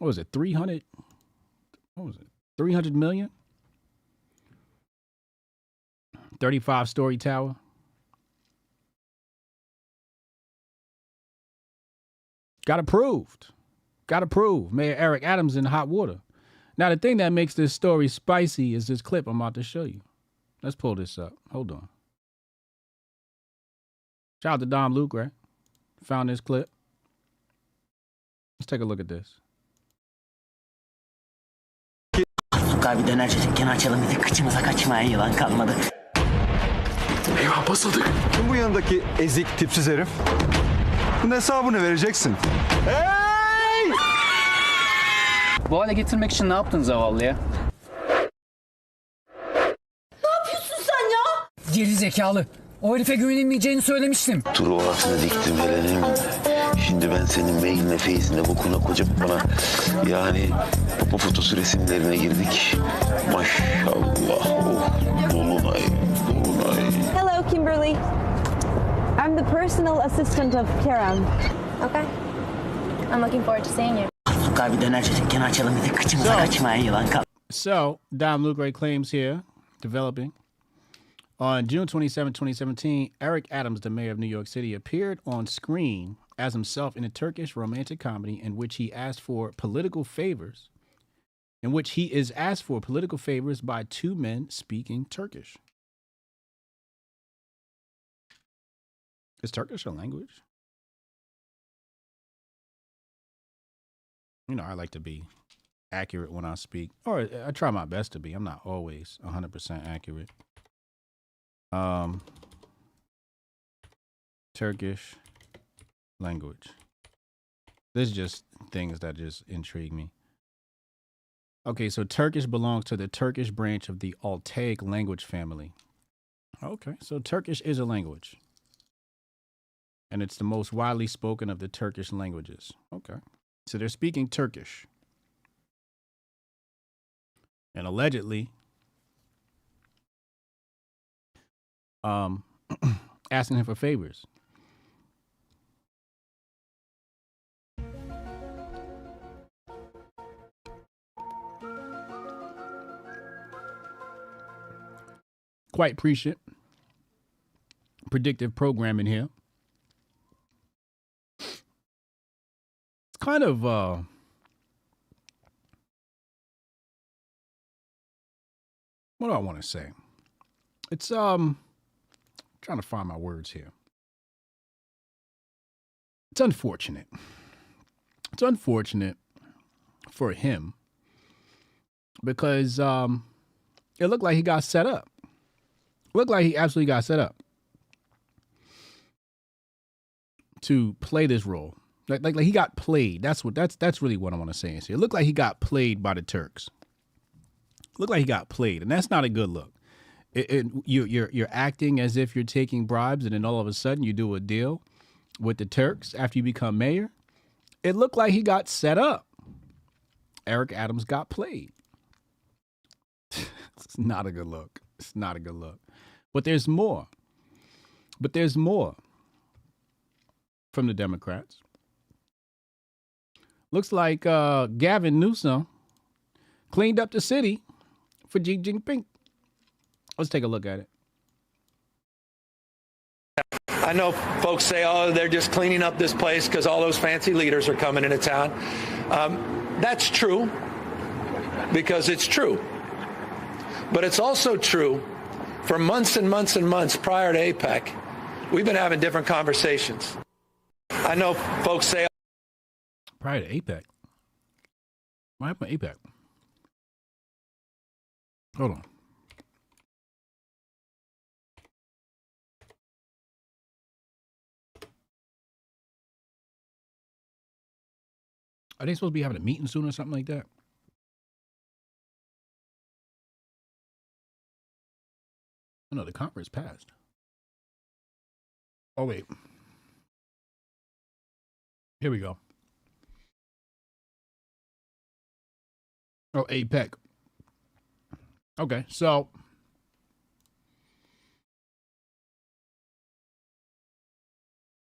was it, 300? What was it, 300 million? 35-story tower. Got approved. Got approved. Mayor Eric Adams in hot water. Now, the thing that makes this story spicy is this clip I'm about to show you. Let's pull this up. Hold on. Shout out to Dom Luke, right? Found this clip. Let's take a look at this. Abi dönerciden açalım dedik. Kıçımıza kaçmayan yılan kalmadı. Eyvah basıldık. Kim bu yanındaki ezik tipsiz herif? Bunun hesabını vereceksin. Hey! Bu hale getirmek için ne yaptın zavallıya? Ne yapıyorsun sen ya? Geri zekalı. O herife güvenilmeyeceğini söylemiştim. Truvasını diktim Helen'im. Şimdi ben senin mailine, face'ine, bokuna koca bana yani bu fotosu resimlerine girdik. Maşallah. Oh, dolunay, dolunay. Hello, Kimberly. I'm the personal assistant of Karen. Okay. I'm looking forward to seeing you. So, Dom Lucre claims here, developing. On June 27, 2017, Eric Adams, the mayor of New York City, appeared on screen as himself in a Turkish romantic comedy in which he asked for political favors, by two men speaking Turkish. Is Turkish a language? You know, I like to be accurate when I speak, or I try my best to be. I'm not always 100% accurate. Turkish language. This is just things that just intrigue me. Okay, so Turkish belongs to the Turkish branch of the Altaic language family. Okay, so Turkish is a language. And it's the most widely spoken of the Turkish languages. Okay. So they're speaking Turkish. And allegedly, asking him for favors. Quite prescient, predictive programming here. It's kind of what do I want to say? It's trying to find my words here. It's unfortunate. It's unfortunate for him because it looked like he got set up. Looked like he absolutely got set up to play this role. Like he got played. That's really what I want to say. It looked like he got played by the Turks. Looked like he got played, and that's not a good look. You're acting as if you're taking bribes, and then all of a sudden you do a deal with the Turks after you become mayor. It looked like he got set up. Eric Adams got played. It's not a good look. It's not a good look. But there's more. But there's more from the Democrats. Looks like Gavin Newsom cleaned up the city for Xi Jinping. Let's take a look at it. I know folks say, oh, they're just cleaning up this place because all those fancy leaders are coming into town. That's true because it's true. But it's also true for months and months and months prior to APEC, we've been having different conversations. I know folks say... Prior to APEC? What happened to APEC? Hold on. Are they supposed to be having a meeting soon or something like that? Oh, no, the conference passed. Oh, wait. Here we go. Oh, APEC. Okay, so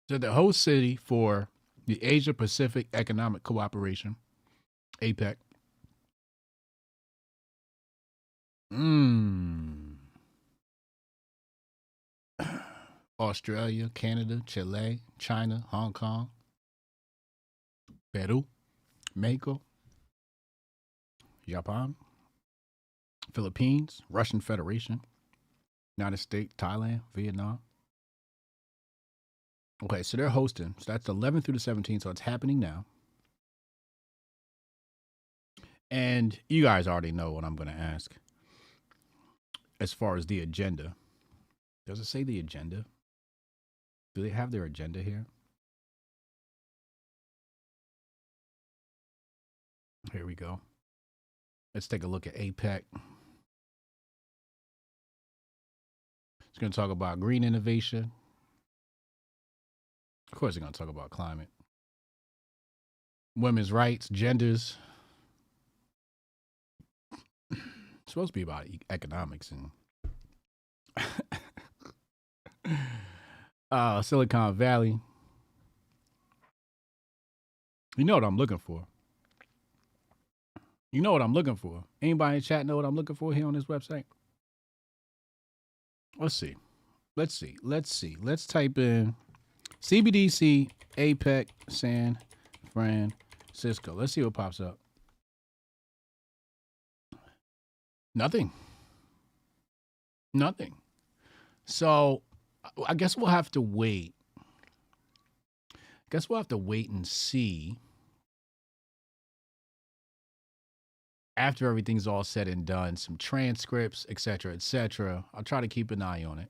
the host city for the Asia Pacific Economic Cooperation, APEC. Australia, Canada, Chile, China, Hong Kong, Peru, Mexico, Japan, Philippines, Russian Federation, United States, Thailand, Vietnam. Okay, so they're hosting. So that's the 11th through the 17th, so it's happening now. And you guys already know what I'm going to ask as far as the agenda. Does it say the agenda? Do they have their agenda here? Here we go. Let's take a look at APEC. It's going to talk about green innovation. Of course, they're going to talk about climate. women's rights, genders. It's supposed to be about economics and Silicon Valley. You know what I'm looking for. You know what I'm looking for. Anybody in the chat know what I'm looking for here on this website? Let's see. Let's type in CBDC, APEC, San Francisco. Let's see what pops up. Nothing. So I guess we'll have to wait. And see after everything's all said and done, some transcripts, et cetera. I'll try to keep an eye on it.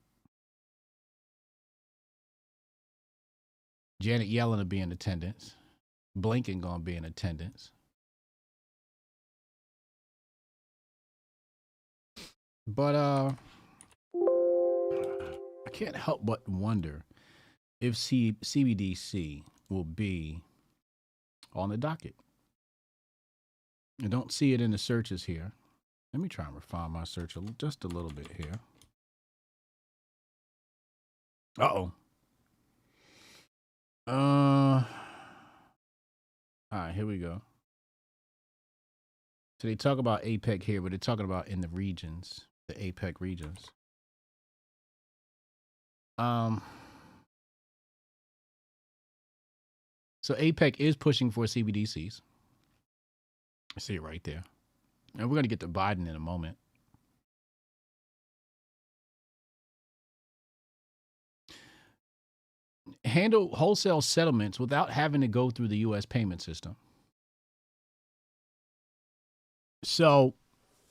Janet Yellen will be in attendance. Blinken gonna be in attendance. But I can't help but wonder if CBDC will be on the docket. I don't see it in the searches here. Let me try and refine my search just a little bit here. Uh-oh. All right, here we go. So they talk about APEC here, but they're talking about in the regions, the APEC regions. So APEC is pushing for CBDCs. I see it right there. And we're going to get to Biden in a moment. Handle wholesale settlements without having to go through the U.S. payment system. So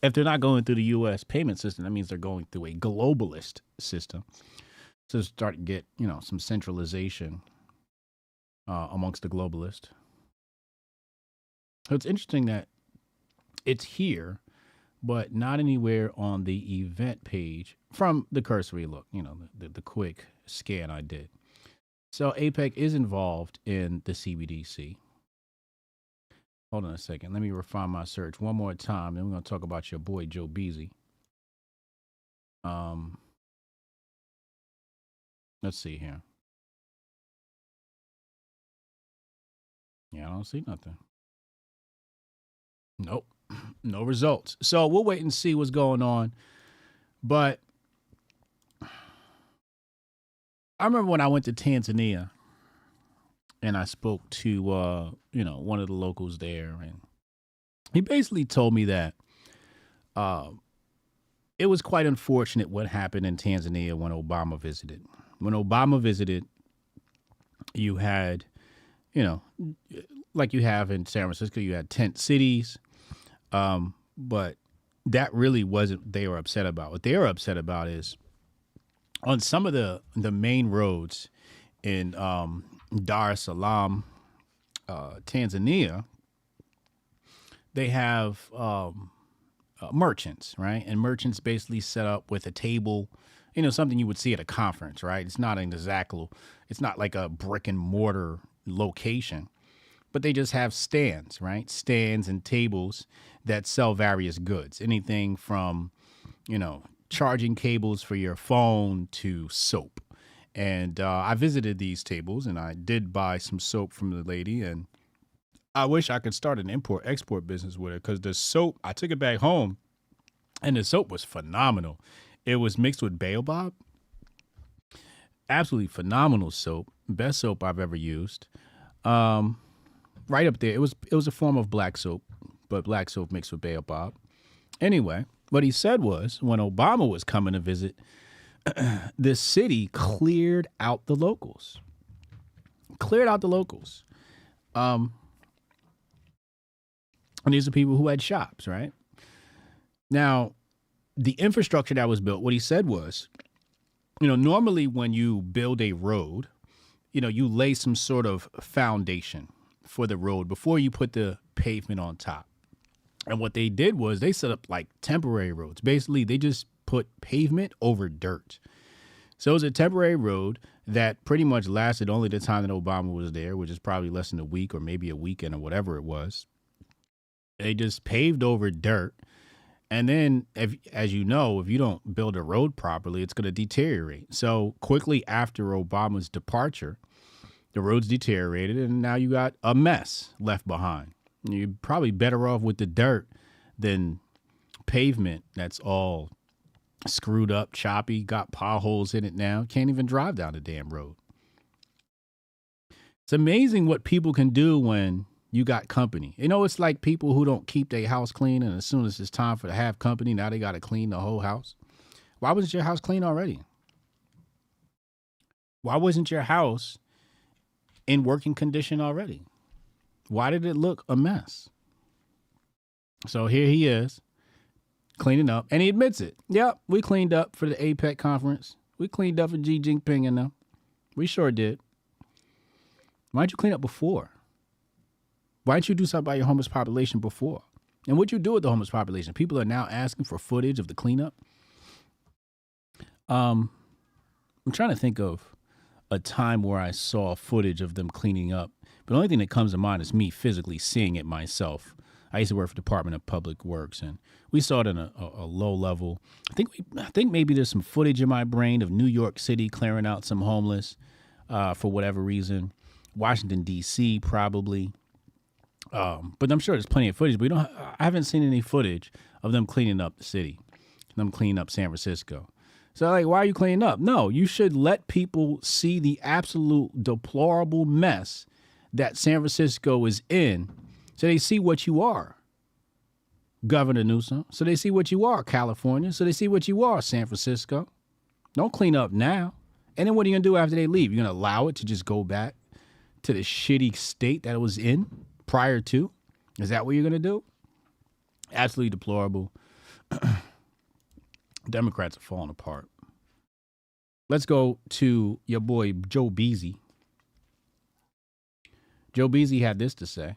if they're not going through the U.S. payment system, that means they're going through a globalist system. So start to get, some centralization amongst the globalists. So it's interesting that it's here, but not anywhere on the event page from the cursory look, the quick scan I did. So APEC is involved in the CBDC. Hold on a second. Let me refine my search one more time. Then we're going to talk about your boy, Joe Beasy. Let's see here. Yeah, I don't see nothing. Nope. No results. So we'll wait and see what's going on. But I remember when I went to Tanzania and I spoke to, one of the locals there. And he basically told me that it was quite unfortunate what happened in Tanzania when Obama visited. When Obama visited, you had, like you have in San Francisco, you had tent cities. But that really wasn't what they were upset about. What they were upset about is on some of the main roads in Dar es Salaam, Tanzania, they have merchants, right? And merchants basically set up with a table, something you would see at a conference, right? It's not it's not like a brick and mortar location, but they just have stands, right? Stands and tables that sell various goods, anything from, charging cables for your phone to soap. And I visited these tables and I did buy some soap from the lady, and I wish I could start an import-export business with her, because the soap, I took it back home and the soap was phenomenal. It was mixed with baobab. Absolutely phenomenal soap. Best soap I've ever used. Right up there. It was a form of black soap, but black soap mixed with baobab. Anyway, what he said was when Obama was coming to visit, this city cleared out the locals. And these are people who had shops, right? Now, the infrastructure that was built, what he said was, normally when you build a road, you lay some sort of foundation for the road before you put the pavement on top. And what they did was they set up like temporary roads. Basically, they just put pavement over dirt. So it was a temporary road that pretty much lasted only the time that Obama was there, which is probably less than a week or maybe a weekend or whatever it was. They just paved over dirt. And then, as you know, if you don't build a road properly, it's going to deteriorate. So quickly after Obama's departure, the roads deteriorated, and now you got a mess left behind. You're probably better off with the dirt than pavement that's all screwed up, choppy, got potholes in it now. Can't even drive down the damn road. It's amazing what people can do when you got company. You know, it's like people who don't keep their house clean, and as soon as it's time for to have company, now they got to clean the whole house. Why wasn't your house clean already? Why wasn't your house in working condition already? Why did it look a mess? So here he is, cleaning up, and he admits it. Yep, we cleaned up for the APEC conference. We cleaned up for Xi Jinping and them. We sure did. Why didn't you clean up before? Why didn't you do something about your homeless population before? And what you do with the homeless population? People are now asking for footage of the cleanup. I'm trying to think of a time where I saw footage of them cleaning up. But the only thing that comes to mind is me physically seeing it myself. I used to work for the Department of Public Works, and we saw it in a low level. I think maybe there's some footage in my brain of New York City clearing out some homeless for whatever reason. Washington, D.C. probably. But I'm sure there's plenty of footage. But I haven't seen any footage of them cleaning up the city, them cleaning up San Francisco. So, like, why are you cleaning up? No, you should let people see the absolute deplorable mess that San Francisco is in, so they see what you are, Governor Newsom. So they see what you are, California. So they see what you are, San Francisco. Don't clean up now. And then what are you going to do after they leave? You're going to allow it to just go back to the shitty state that it was in prior to? Is that what you're going to do? Absolutely deplorable. Democrats are falling apart. Let's go to your boy, Joe Beasy. Joe Beasy had this to say.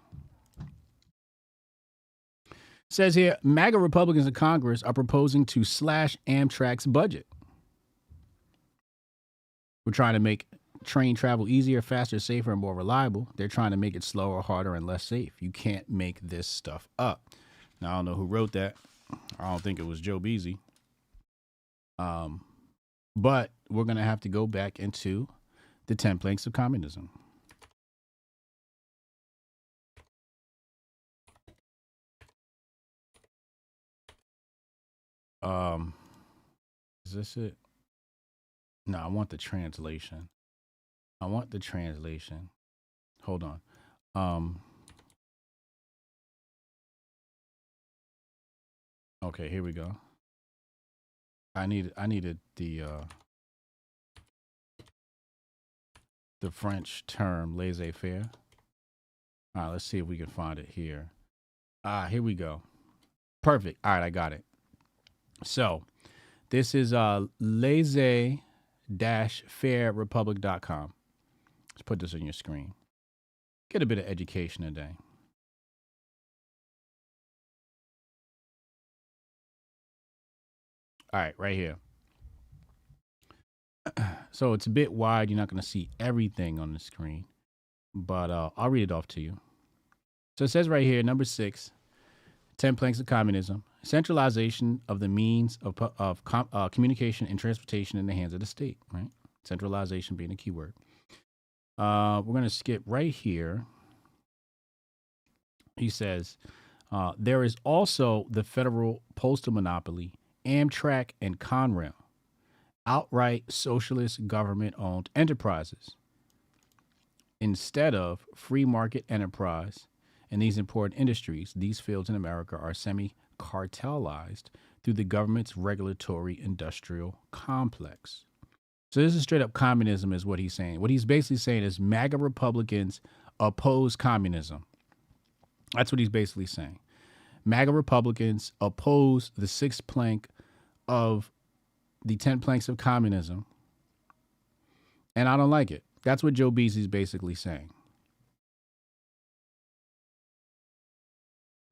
Says here, MAGA Republicans in Congress are proposing to slash Amtrak's budget. We're trying to make train travel easier, faster, safer, and more reliable. They're trying to make it slower, harder, and less safe. You can't make this stuff up. Now, I don't know who wrote that. I don't think it was Joe Beasy. But we're going to have to go back into the 10 planks of communism. Is this it? No, I want the translation. Hold on. Okay, here we go. I needed the French term laissez-faire. All right, let's see if we can find it here. Here we go. Perfect. All right, I got it. So this is laissez-fairerepublic.com. Let's put this on your screen. Get a bit of education today. All right, right here. So it's a bit wide. You're not going to see everything on the screen, but I'll read it off to you. So it says right here, number 6, 10 planks of communism, centralization of the means of communication and transportation in the hands of the state, right? Centralization being a key word. We're going to skip right here. He says, there is also the federal postal monopoly, Amtrak and Conrail, outright socialist government-owned enterprises. Instead of free market enterprise in these important industries, these fields in America are semi-cartelized through the government's regulatory industrial complex. So this is straight up communism is what he's saying. What he's basically saying is MAGA Republicans oppose communism. That's what he's basically saying. MAGA Republicans oppose the 6th plank of the 10 planks of communism. And I don't like it. That's what Joe Beasy's basically saying.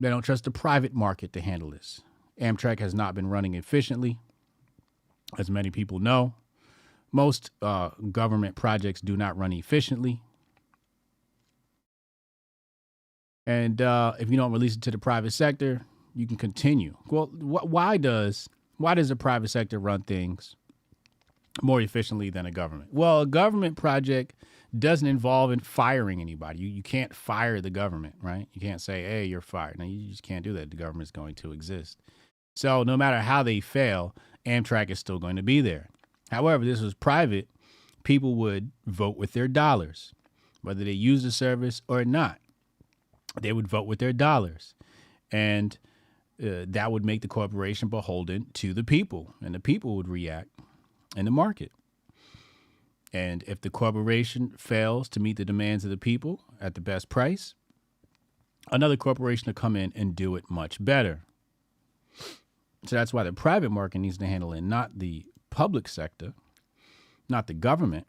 They don't trust the private market to handle this. Amtrak has not been running efficiently, as many people know. Most government projects do not run efficiently. And if you don't release it to the private sector, you can continue. Well, why does the private sector run things more efficiently than a government? Well, a government project doesn't involve in firing anybody. You can't fire the government, right? You can't say, hey, you're fired. No, you just can't do that. The government's going to exist. So no matter how they fail, Amtrak is still going to be there. However, this was private. People would vote with their dollars, whether they use the service or not. They would vote with their dollars. And that would make the corporation beholden to the people, and the people would react in the market. And if the corporation fails to meet the demands of the people at the best price, another corporation will come in and do it much better. So that's why the private market needs to handle it, not the public sector, not the government,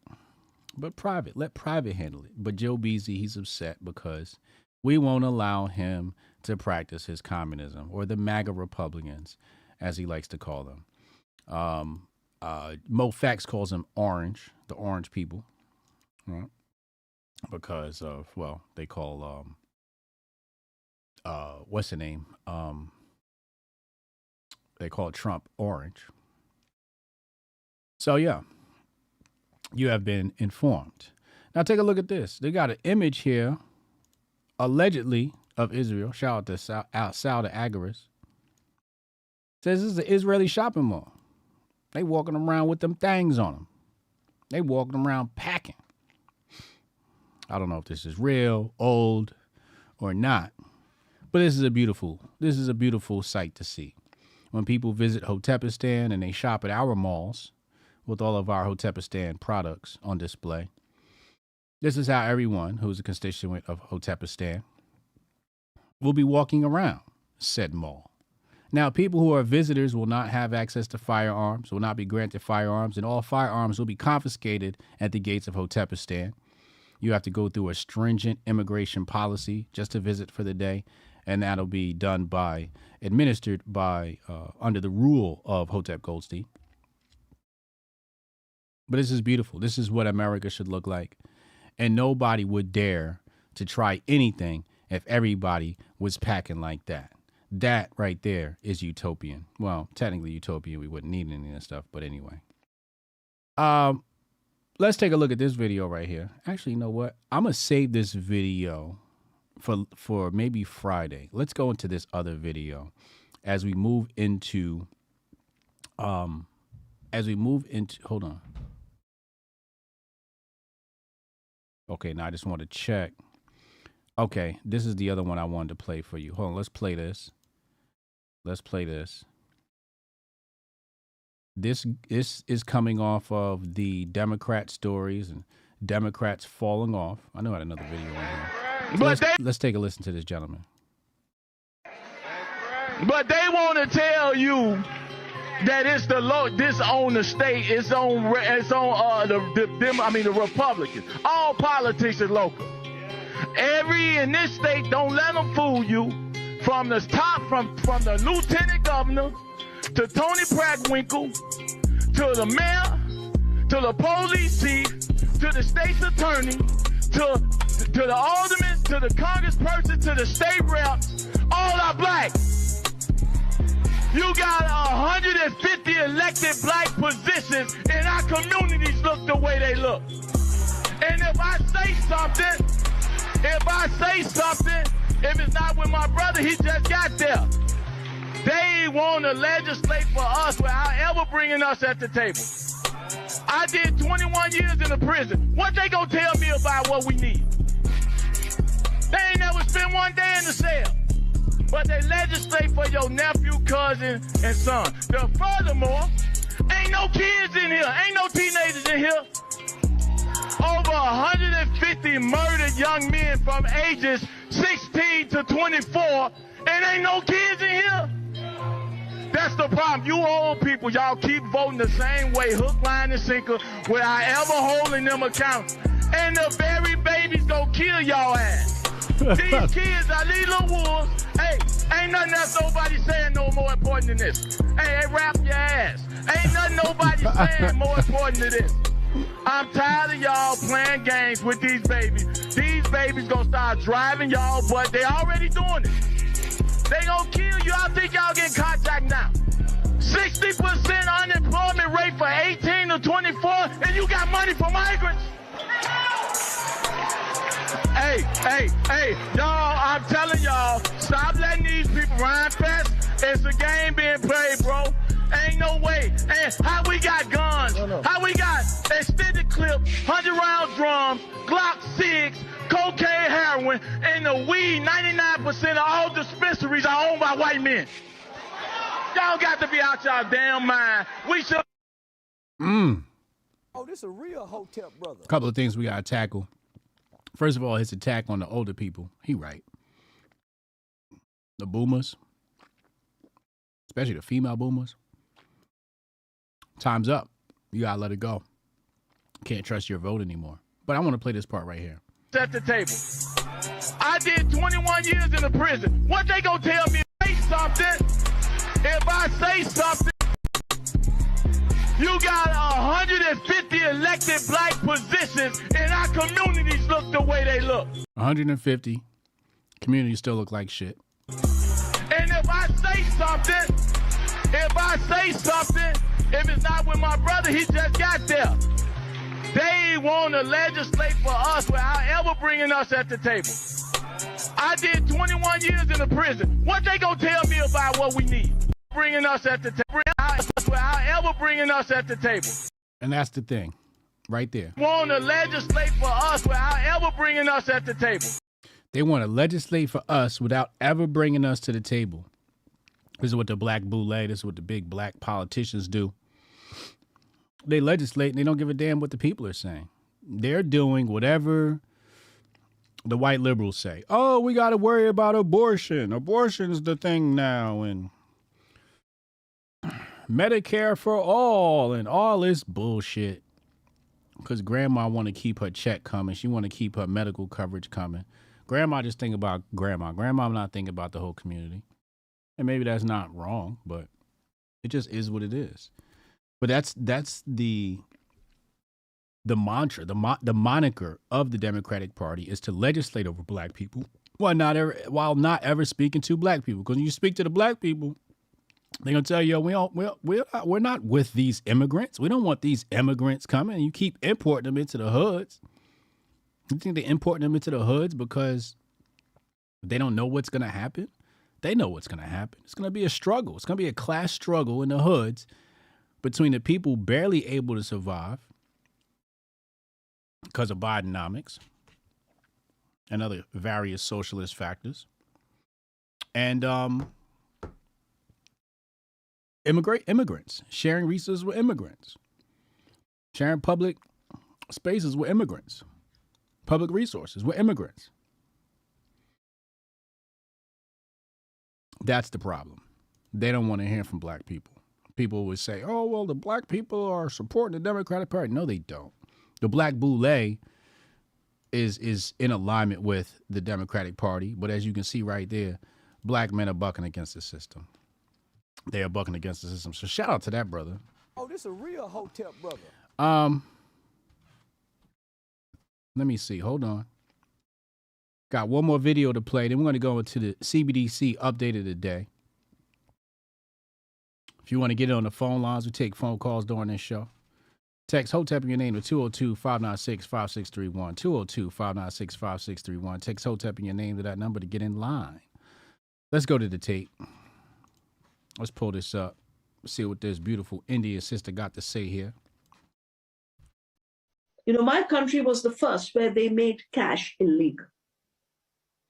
but private. Let private handle it. But Joe Beasy, he's upset because we won't allow him to practice his communism, or the MAGA Republicans, as he likes to call them. Mo Fax calls them orange, the orange people, right? Because of, well, they call, what's the name? They call Trump orange. So, yeah, you have been informed. Now, take a look at this. They got an image here, allegedly, of Israel. Shout out to Saudi Agaris. Says this is an Israeli shopping mall. They walking around with them things on them. They walking around packing. I don't know if this is real, old, or not, but this is a beautiful sight to see. When people visit Hotep-istan and they shop at our malls with all of our Hotep-istan products on display, this is how everyone who is a constituent of Hotep-istan will be walking around said mall. Now, people who are visitors will not have access to firearms, will not be granted firearms, and all firearms will be confiscated at the gates of Hotep-istan. You have to go through a stringent immigration policy just to visit for the day, and that'll be done administered by, under the rule of Hotep Goldstein. But this is beautiful. This is what America should look like. And nobody would dare to try anything if everybody was packing like that. That right there is utopian. Well, technically utopian. We wouldn't need any of that stuff. But anyway. Let's take a look at this video right here. Actually, you know what? I'm going to save this video for maybe Friday. Let's go into this other video as we move into, hold on. Okay, now I just want to check. Okay, this is the other one I wanted to play for you. Hold on, let's play this. Let's play this. This is coming off of the Democrat stories and Democrats falling off. I know I had another video on here. So let's take a listen to this gentleman. But they want to tell you that it's this on the state, it's on the Republicans. All politics is local. In this state, don't let them fool you. From the top, from the lieutenant governor to Tony Prattwinkle to the mayor to the police chief to the state's attorney to the aldermen to the congressperson to the state reps, all are black. You got 150 elected black positions, and our communities look the way they look. And if I say something, if it's not with my brother, he just got there. They want to legislate for us without ever bringing us at the table. I did 21 years in the prison. What they gonna tell me about what we need? They ain't never spent one day in the cell. But they legislate for your nephew, cousin, and son. Furthermore, ain't no kids in here. Ain't no teenagers in here. Over 150 murdered young men from ages 16 to 24, and ain't no kids in here. That's the problem. You old people, y'all keep voting the same way, hook, line, and sinker, without ever holding them accountable. And the very babies gonna kill y'all ass. These kids are these little wolves. Hey, ain't nothing else nobody saying no more important than this. Hey, rap your ass. Ain't nothing nobody saying more important than this. I'm tired of y'all playing games with these babies. These babies gonna start driving y'all, but they already doing it. They gonna kill you. I think y'all getting contact now. 60% unemployment rate for 18 to 24, and you got money for migrants. Hey, y'all, I'm telling y'all, stop letting these people run fast. It's a game being played, bro. Ain't no way. And how we got guns? How we got extended clip, 100-round drums, Glock 6, cocaine, heroin, and the weed, 99% of all dispensaries are owned by white men. Y'all got to be out y'all damn mind. We should. Oh, this a real Hotep brother. A couple of things we got to tackle. First of all, his attack on the older people. He right. The boomers, especially the female boomers. Time's up. You got to let it go. Can't trust your vote anymore. But I want to play this part right here. At the table. I did 21 years in the prison. What they gonna tell me? Say something. If I say something, you got 150 elected black positions, and our communities look the way they look. 150. Communities still look like shit. And if I say something, if it's not with my brother, he just got there. They want to legislate for us without ever bringing us at the table. I did 21 years in the prison. What they gonna tell me about what we need? Bringing us at the table. Without ever bringing us at the table. And that's the thing, right there. Want to legislate for us without ever bringing us at the table. They want to legislate for us without ever bringing us to the table. This is what the black boule, this is what the big black politicians do. They legislate and they don't give a damn what the people are saying. They're doing whatever the white liberals say. Oh, we got to worry about abortion. Abortion's the thing now. And Medicare for all and all this bullshit. Because grandma want to keep her check coming. She want to keep her medical coverage coming. Grandma just think about grandma. Grandma not thinking about the whole community. And maybe that's not wrong, but it just is what it is. But that's the mantra, the moniker of the Democratic Party is to legislate over black people while not ever speaking to black people. Because when you speak to the black people, they're gonna tell you, we're not with these immigrants. We don't want these immigrants coming. And you keep importing them into the hoods. You think they're importing them into the hoods because they don't know what's gonna happen? They know what's gonna happen. It's gonna be a struggle. It's gonna be a class struggle in the hoods between the people barely able to survive because of Bidenomics and other various socialist factors, and immigrants, sharing resources with immigrants, sharing public spaces with immigrants, public resources with immigrants. That's the problem. They don't want to hear from black people. People would say, oh, well, the black people are supporting the Democratic Party. No, they don't. The black boule is in alignment with the Democratic Party. But as you can see right there, black men are bucking against the system. They are bucking against the system. So shout out to that brother. Oh, this a real Hotep brother. Let me see. Hold on. Got one more video to play. Then we're going to go into the CBDC update of the day. If you want to get it on the phone lines, we take phone calls during this show. Text Hotep in your name to 202-596-5631. 202-596-5631. Text Hotep in your name to that number to get in line. Let's go to the tape. Let's pull this up. See what this beautiful Indian sister got to say here. You know, my country was the first where they made cash illegal.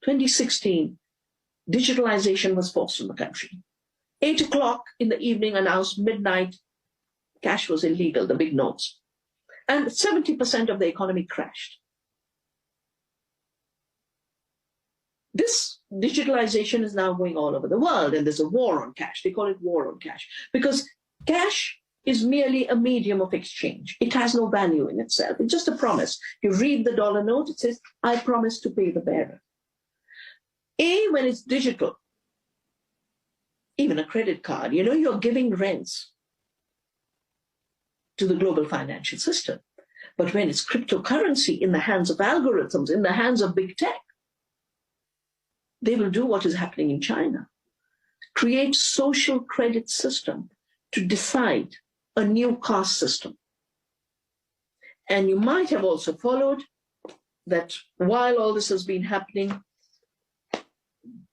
2016, digitalization was forced on the country. 8 o'clock in the evening announced midnight, cash was illegal, the big notes. And 70% of the economy crashed. This digitalization is now going all over the world, and there's a war on cash. They call it war on cash because cash is merely a medium of exchange. It has no value in itself. It's just a promise. You read the dollar note, it says, I promise to pay the bearer. When it's digital, even a credit card, you're giving rents to the global financial system. But when it's cryptocurrency in the hands of algorithms, in the hands of big tech, they will do what is happening in China. Create social credit system to decide a new caste system. And you might have also followed that while all this has been happening,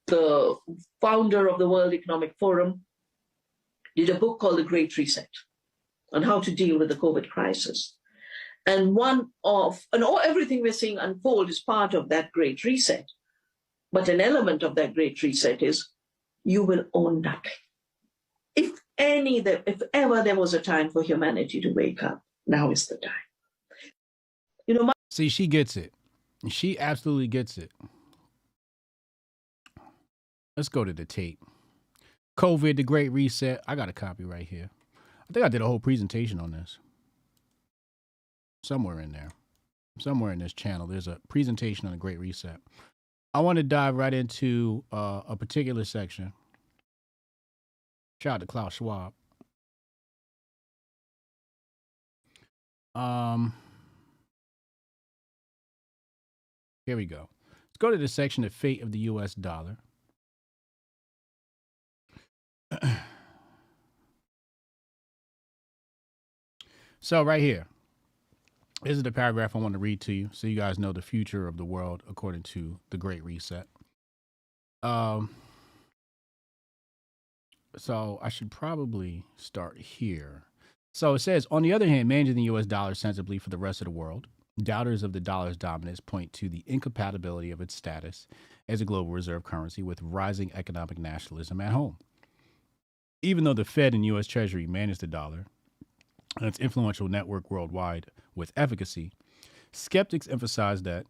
the founder of the World Economic Forum did a book called The Great Reset on how to deal with the COVID crisis. And everything we're seeing unfold is part of that Great Reset. But an element of that Great Reset is you will own nothing. If ever there was a time for humanity to wake up, now is the time. See, she gets it. She absolutely gets it. Let's go to the tape. COVID, the Great Reset. I got a copy right here. I think I did a whole presentation on this. Somewhere in there. Somewhere in this channel, there's a presentation on the Great Reset. I want to dive right into a particular section. Shout out to Klaus Schwab. Here we go. Let's go to the section, the fate of the U.S. dollar. So right here, this is the paragraph I want to read to you so you guys know the future of the world according to the Great Reset. So I should probably start here. So it says, on the other hand, managing the U.S. dollar sensibly for the rest of the world, doubters of the dollar's dominance point to the incompatibility of its status as a global reserve currency with rising economic nationalism at home. Even though the Fed and U.S. Treasury manage the dollar and its influential network worldwide with efficacy, skeptics emphasize that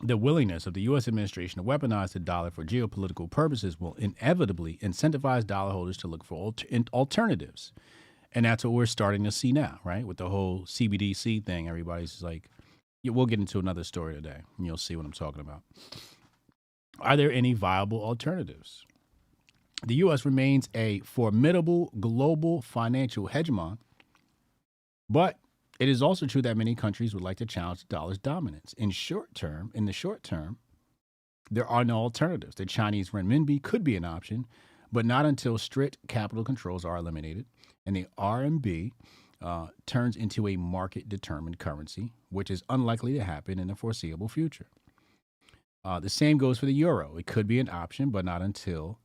the willingness of the U.S. administration to weaponize the dollar for geopolitical purposes will inevitably incentivize dollar holders to look for alternatives. And that's what we're starting to see now, right? With the whole CBDC thing, everybody's like, yeah, we'll get into another story today, and you'll see what I'm talking about. Are there any viable alternatives? The U.S. remains a formidable global financial hegemon, but it is also true that many countries would like to challenge the dollar's dominance. In the short term, there are no alternatives. The Chinese renminbi could be an option, but not until strict capital controls are eliminated and the RMB turns into a market-determined currency, which is unlikely to happen in the foreseeable future. The same goes for the euro. It could be an option, but not until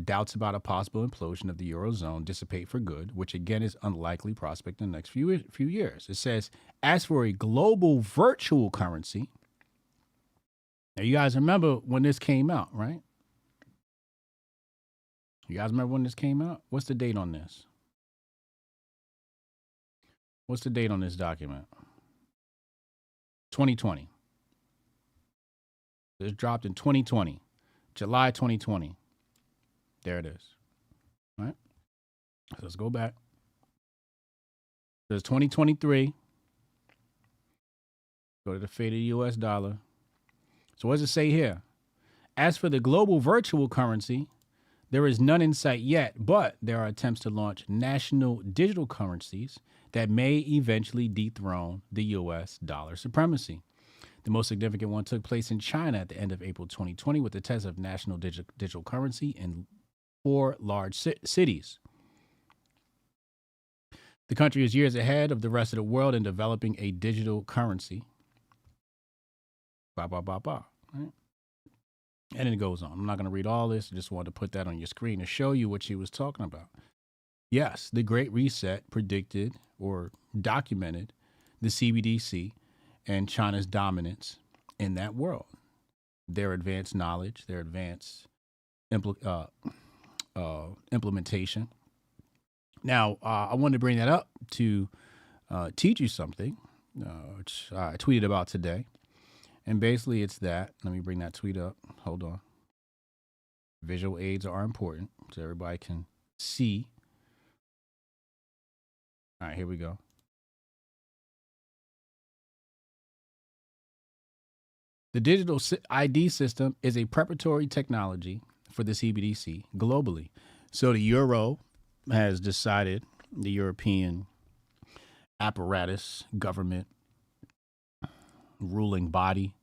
doubts about a possible implosion of the Eurozone dissipate for good, which again is unlikely prospect in the next few years. It says, as for a global virtual currency, now you guys remember when this came out, right? You guys remember when this came out? What's the date on this? What's the date on this document? 2020. It was dropped in 2020, July 2020. There it is. All right. So let's go back. There's 2023. Go to the fate of the U.S. dollar. So what does it say here? As for the global virtual currency, there is none in sight yet, but there are attempts to launch national digital currencies that may eventually dethrone the U.S. dollar supremacy. The most significant one took place in China at the end of April 2020 with the test of national digital currency in 4 large cities. The country is years ahead of the rest of the world in developing a digital currency. Right? And then it goes on. I'm not going to read all this. I just wanted to put that on your screen to show you what she was talking about. Yes, the Great Reset predicted or documented the CBDC and China's dominance in that world. Their advanced knowledge, their advanced implementation. Now, I wanted to bring that up to teach you something, which I tweeted about today. And basically it's that. Let me bring that tweet up. Hold on. Visual aids are important so everybody can see. All right, here we go. The digital ID system is a preparatory technology for the CBDC globally. So the euro has decided, the European apparatus, government, ruling body,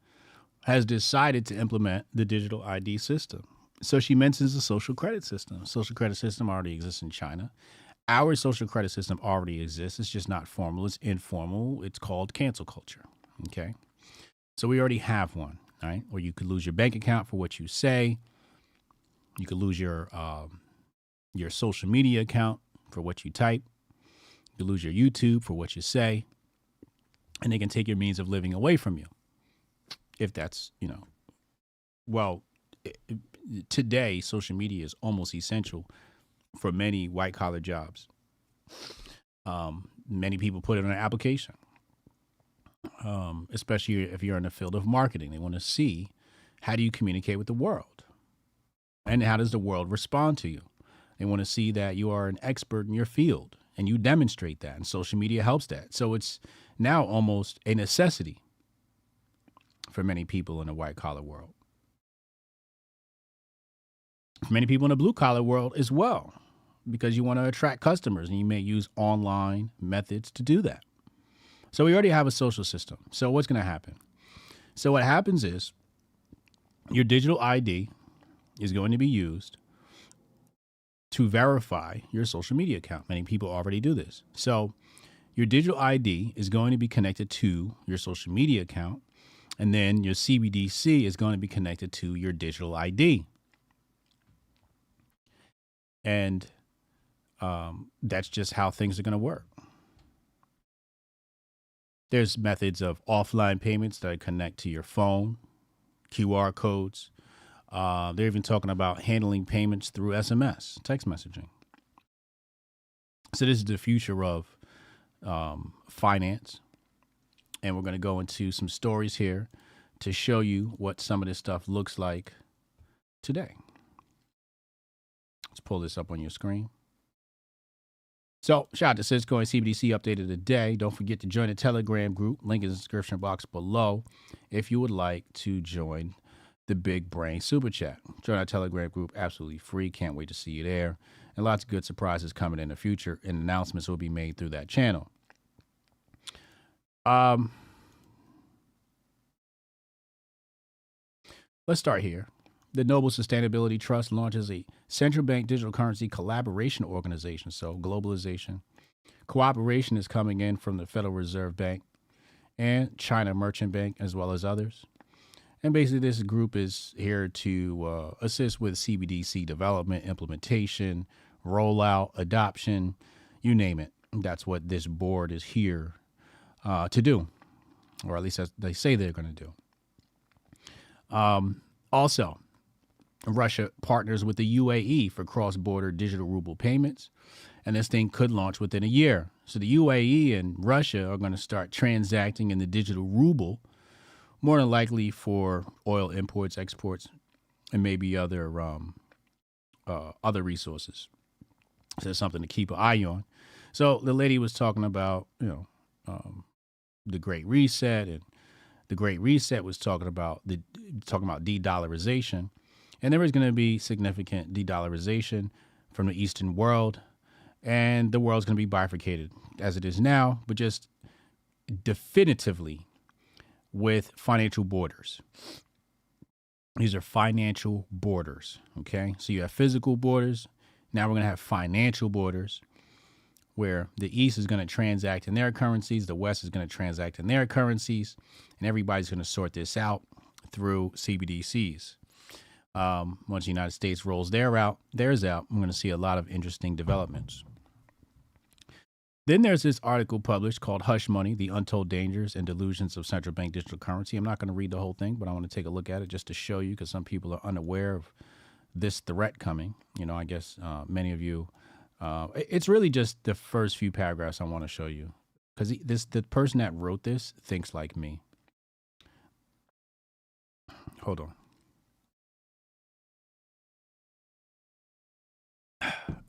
has decided to implement the digital ID system. So she mentions the social credit system. Social credit system already exists in China. Our social credit system already exists. It's just not formal. It's informal. It's called cancel culture. Okay. So we already have one, right? Or you could lose your bank account for what you say. You could lose your social media account for what you type. You could lose your YouTube for what you say. And they can take your means of living away from you. If that's, today, social media is almost essential for many white-collar jobs. Many people put it on an application, especially if you're in the field of marketing. They want to see, how do you communicate with the world? And how does the world respond to you? They want to see that you are an expert in your field, and you demonstrate that, and social media helps that. So it's now almost a necessity for many people in the white-collar world. For many people in the blue-collar world as well, because you want to attract customers, and you may use online methods to do that. So we already have a social system. So what's going to happen? So what happens is your digital ID is going to be used to verify your social media account. Many people already do this. So your digital ID is going to be connected to your social media account, and then your CBDC is going to be connected to your digital ID. And that's just how things are going to work. There's methods of offline payments that connect to your phone, QR codes. They're even talking about handling payments through SMS, text messaging. So this is the future of finance. And we're going to go into some stories here to show you what some of this stuff looks like today. Let's pull this up on your screen. So, shout out to Cisco and CBDC updated today. Don't forget to join the Telegram group. Link is in the description box below if you would like to join the Big Brain Super Chat. Join our Telegram group, absolutely free. Can't wait to see you there. And lots of good surprises coming in the future, and announcements will be made through that channel. Let's start here. The Noble Sustainability Trust launches a central bank digital currency collaboration organization. So globalization. Cooperation is coming in from the Federal Reserve Bank and China Merchant Bank, as well as others. And basically this group is here to assist with CBDC development, implementation, rollout, adoption, you name it. That's what this board is here to do, or at least they say they're going to do. Also, Russia partners with the UAE for cross-border digital ruble payments, and this thing could launch within a year. So the UAE and Russia are going to start transacting in the digital ruble, more than likely for oil imports, exports, and maybe other resources. So there's something to keep an eye on. So the lady was talking about, the Great Reset, and the Great Reset was talking about de-dollarization. And there is going to be significant de-dollarization from the Eastern world, and the world's going to be bifurcated as it is now, but just definitively with financial borders. These are financial borders, okay? So you have physical borders. Now we're going to have financial borders where the East is going to transact in their currencies, the West is going to transact in their currencies, and everybody's going to sort this out through CBDCs. Once the United States rolls theirs out, I'm going to see a lot of interesting developments. Then there's this article published called Hush Money, The Untold Dangers and Delusions of Central Bank Digital Currency. I'm not going to read the whole thing, but I want to take a look at it just to show you, because some people are unaware of this threat coming. I guess many of you, it's really just the first few paragraphs I want to show you, because the person that wrote this thinks like me. Hold on.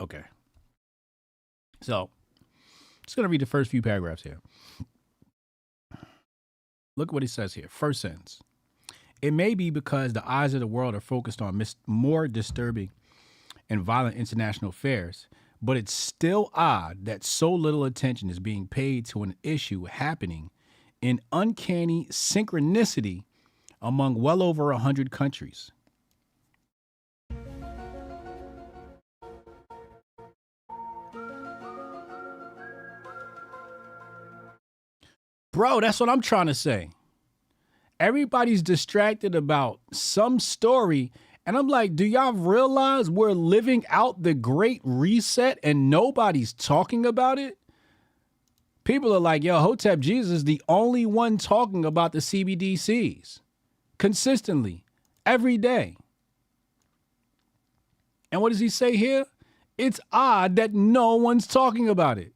Okay. So, just going to read the first few paragraphs here. Look what he says here. First sentence. It may be because the eyes of the world are focused on more disturbing and violent international affairs, but it's still odd that so little attention is being paid to an issue happening in uncanny synchronicity among well over 100 countries. Bro, that's what I'm trying to say. Everybody's distracted about some story. And I'm like, do y'all realize we're living out the Great Reset and nobody's talking about it? People are like, yo, Hotep Jesus is the only one talking about the CBDCs consistently every day. And what does he say here? It's odd that no one's talking about it.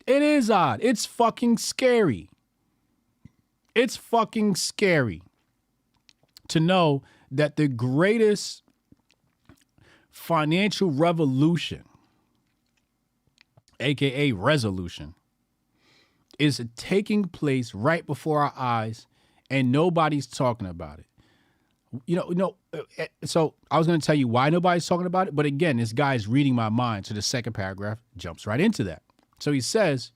It is odd. It's fucking scary. It's fucking scary to know that the greatest financial revolution, aka resolution, is taking place right before our eyes and nobody's talking about it. So I was going to tell you why nobody's talking about it, but again, this guy's reading my mind, so the second paragraph jumps right into that. So he says,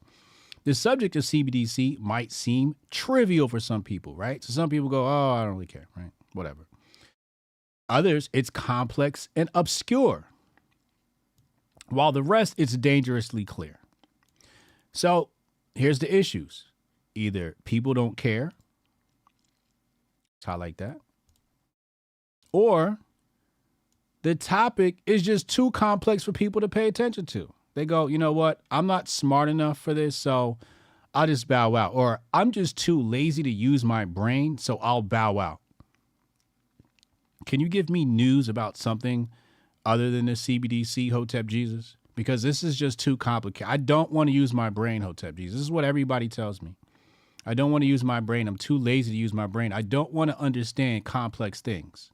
the subject of CBDC might seem trivial for some people, right? So some people go, oh, I don't really care, right? Whatever. Others, it's complex and obscure. While the rest, it's dangerously clear. So here's the issues. Either people don't care. Highlight that. Or the topic is just too complex for people to pay attention to. They go, you know what? I'm not smart enough for this, so I'll just bow out. Or I'm just too lazy to use my brain, so I'll bow out. Can you give me news about something other than the CBDC, Hotep Jesus? Because this is just too complicated. I don't want to use my brain, Hotep Jesus. This is what everybody tells me. I don't want to use my brain. I'm too lazy to use my brain. I don't want to understand complex things.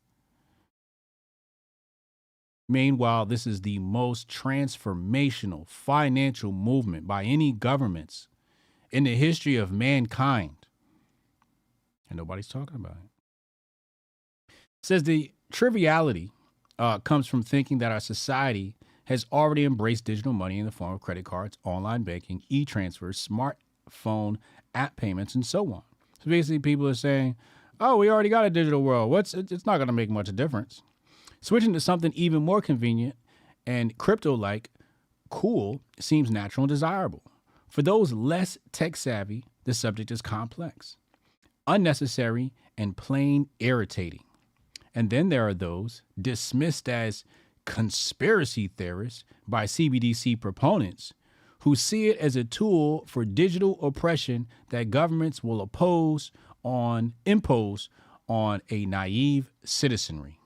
Meanwhile, this is the most transformational financial movement by any governments in the history of mankind. And nobody's talking about it. It says the triviality comes from thinking that our society has already embraced digital money in the form of credit cards, online banking, e-transfers, smartphone app payments, and so on. So basically people are saying, oh, we already got a digital world. It's not going to make much difference. Switching to something even more convenient and crypto-like cool seems natural and desirable. For those less tech-savvy, the subject is complex, unnecessary, and plain irritating. And then there are those dismissed as conspiracy theorists by CBDC proponents who see it as a tool for digital oppression that governments will impose on a naive citizenry.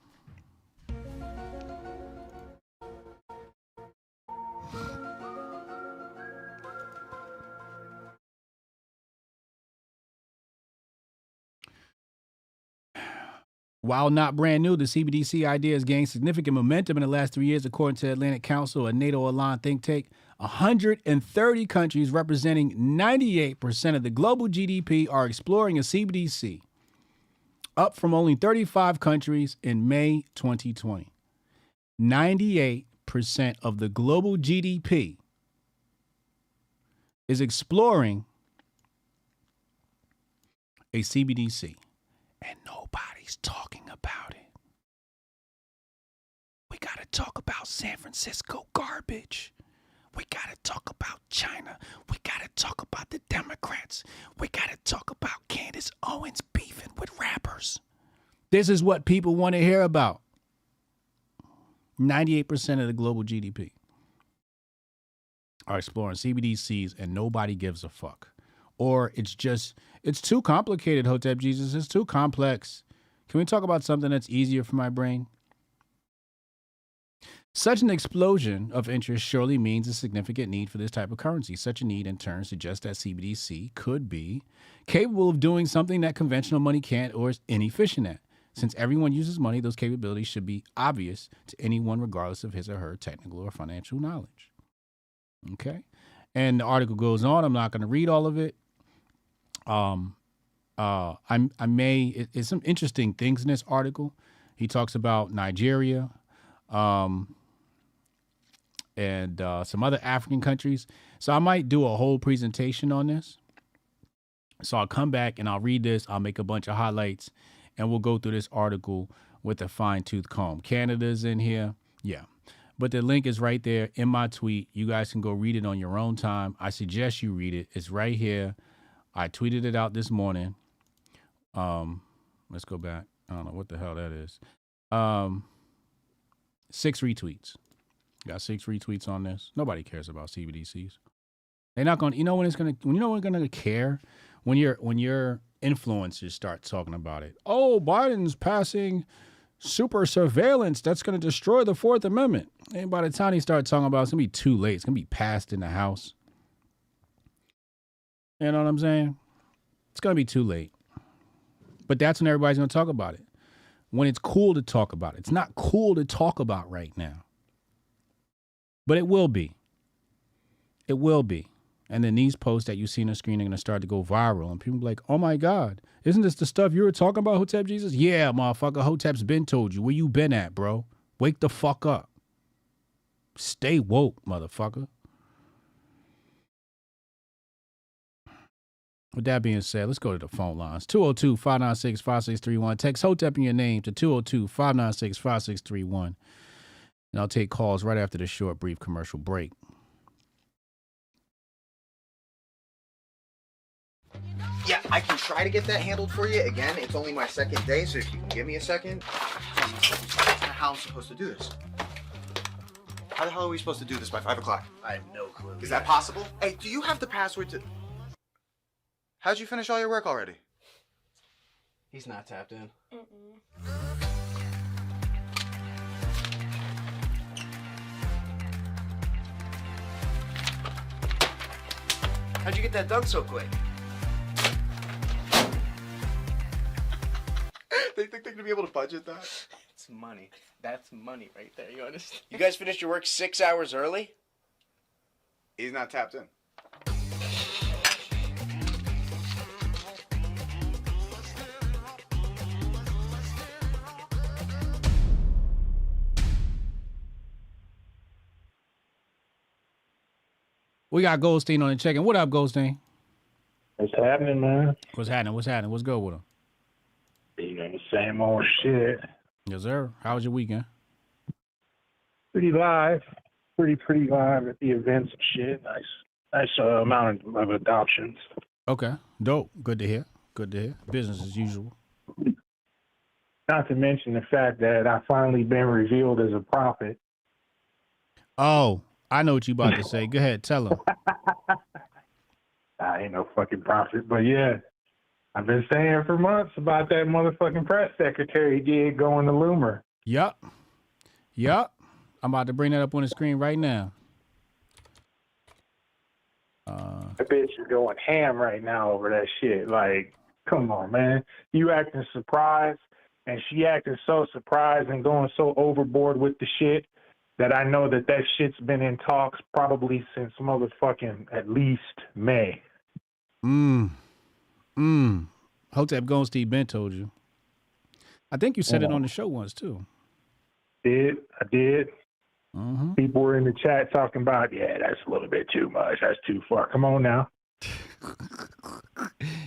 While not brand new, the CBDC idea has gained significant momentum in the last 3 years, according to Atlantic Council, a NATO-aligned think tank. 130 countries representing 98% of the global GDP are exploring a CBDC, up from only 35 countries in May 2020. 98% of the global GDP is exploring a CBDC, and nobody's talking about it. We got to talk about San Francisco garbage. We got to talk about China. We got to talk about the Democrats. We got to talk about Candace Owens beefing with rappers. This is what people want to hear about. 98% of the global GDP are exploring CBDCs and nobody gives a fuck. Or it's too complicated, Hotep Jesus. It's too complex. Can we talk about something that's easier for my brain? Such an explosion of interest surely means a significant need for this type of currency. Such a need in turn suggests that CBDC could be capable of doing something that conventional money can't or is inefficient at. Since everyone uses money, those capabilities should be obvious to anyone regardless of his or her technical or financial knowledge. Okay? And the article goes on. I'm not going to read all of it. It's some interesting things in this article. He talks about Nigeria, and some other African countries. So I might do a whole presentation on this. So I'll come back and I'll read this. I'll make a bunch of highlights and we'll go through this article with a fine tooth comb. Canada's in here. Yeah. But the link is right there in my tweet. You guys can go read it on your own time. I suggest you read it. It's right here. I tweeted it out this morning. Let's go back. I don't know what the hell that is. 6 retweets. Got 6 retweets on this. Nobody cares about CBDCs. They're not going to, when we're going to care? When your influencers start talking about it. Oh, Biden's passing super surveillance that's going to destroy the 4th Amendment. And by the time he starts talking about it, it's going to be too late. It's going to be passed in the House. You know what I'm saying? It's going to be too late. But that's when everybody's going to talk about it. When it's cool to talk about it. It's not cool to talk about right now. But it will be. It will be. And then these posts that you see on the screen are going to start to go viral. And people be like, oh, my God, isn't this the stuff you were talking about, Hotep Jesus? Yeah, motherfucker, Hotep's been told you. Where you been at, bro? Wake the fuck up. Stay woke, motherfucker. With that being said, let's go to the phone lines. 202-596-5631. Text Hotep in your name to 202-596-5631. And I'll take calls right after the short, brief commercial break. Yeah, I can try to get that handled for you. Again, it's only my second day, so if you can give me a second. How I'm supposed to do this? How the hell are we supposed to do this by 5 o'clock? I have no clue. Is that possible? Hey, do you have the password to... How'd you finish all your work already? He's not tapped in. How'd you get that done so quick? They think they're gonna be able to budget that? It's money. That's money right there, you understand? You guys finished your work 6 hours early? He's not tapped in. We got Goldstein on the check-in. What up, Goldstein? What's happening, man? What's happening? What's happening? What's good with him? You know, the same old shit. Yes, sir. How was your weekend? Pretty live. Pretty live at the events and shit. Nice amount of adoptions. Okay. Dope. Good to hear. Good to hear. Business as usual. Not to mention the fact that I finally been revealed as a prophet. Oh, I know what you about to say. Go ahead. Tell him. I ain't no fucking prophet, but yeah. I've been saying for months about that motherfucking press secretary gig going to Loomer. Yup. I'm about to bring that up on the screen right now. That bitch is going ham right now over that shit. Like, come on, man. You acting surprised, and she acting so surprised and going so overboard with the shit that I know that shit's been in talks probably since motherfucking at least May. Hotep Goldstein Ben told you. I think you said it on the show once too. I did. People were in the chat talking about, yeah, that's a little bit too much. That's too far. Come on now.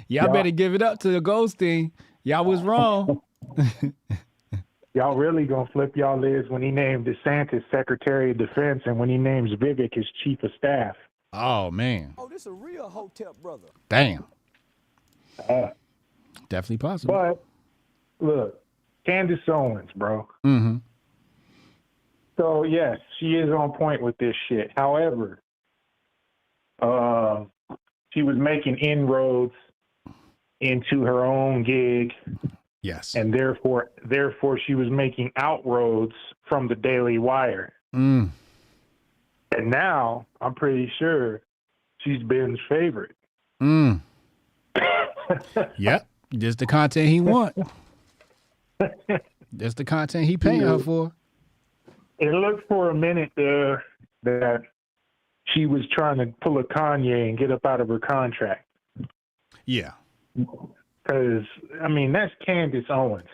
Y'all better give it up to the Goldstein. Y'all was wrong. Y'all really gonna flip y'all lids when he named DeSantis Secretary of Defense and when he names Vivek his Chief of Staff. Oh, man. Oh, this a real Hotep brother. Damn. Definitely possible. But, look, Candace Owens, bro. So, yes, she is on point with this shit. However, she was making inroads into her own gig. Yes. And therefore she was making outroads from the Daily Wire. And now I'm pretty sure she's Ben's favorite. Yep. Just the content he want. That's the content he paying her for. It looked for a minute there that she was trying to pull a Kanye and get up out of her contract. Yeah. Because, I mean, that's Candace Owens.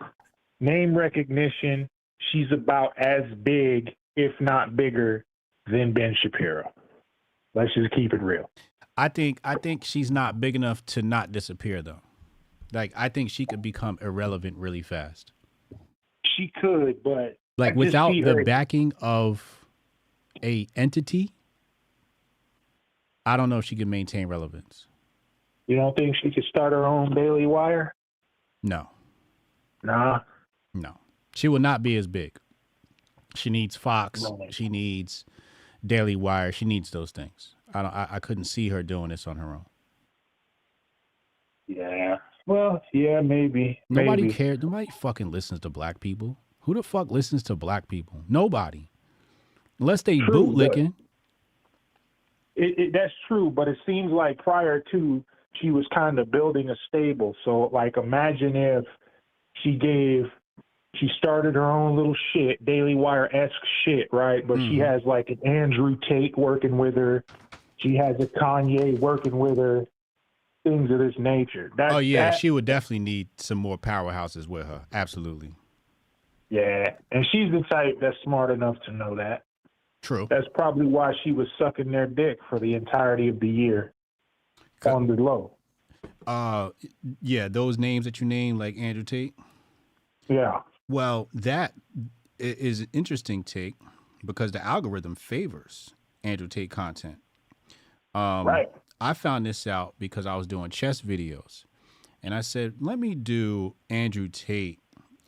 Name recognition, she's about as big, if not bigger, than Ben Shapiro. Let's just keep it real. I think she's not big enough to not disappear though. Like I think she could become irrelevant really fast. She could, but like without the backing of a entity, I don't know if she can maintain relevance. You don't think she could start her own Daily Wire? No. Nah. No. She will not be as big. She needs Fox. Right. She needs Daily Wire. She needs those things. I couldn't see her doing this on her own. Yeah. Well, yeah, maybe. Nobody cares. Nobody fucking listens to black people. Who the fuck listens to black people? Nobody. Unless they bootlicking. That's true, but it seems like prior to, she was kind of building a stable. So, like, imagine if she started her own little shit, Daily Wire-esque shit, right? But she has, like, an Andrew Tate working with her. She has a Kanye working with her. Things of this nature. She would definitely need some more powerhouses with her. Absolutely. Yeah, and she's the type that's smart enough to know that. True. That's probably why she was sucking their dick for the entirety of the year on the low. Yeah, those names that you named, like Andrew Tate. Yeah. Well, that is an interesting take because the algorithm favors Andrew Tate content. Right. I found this out because I was doing chess videos, and I said, let me do Andrew Tate.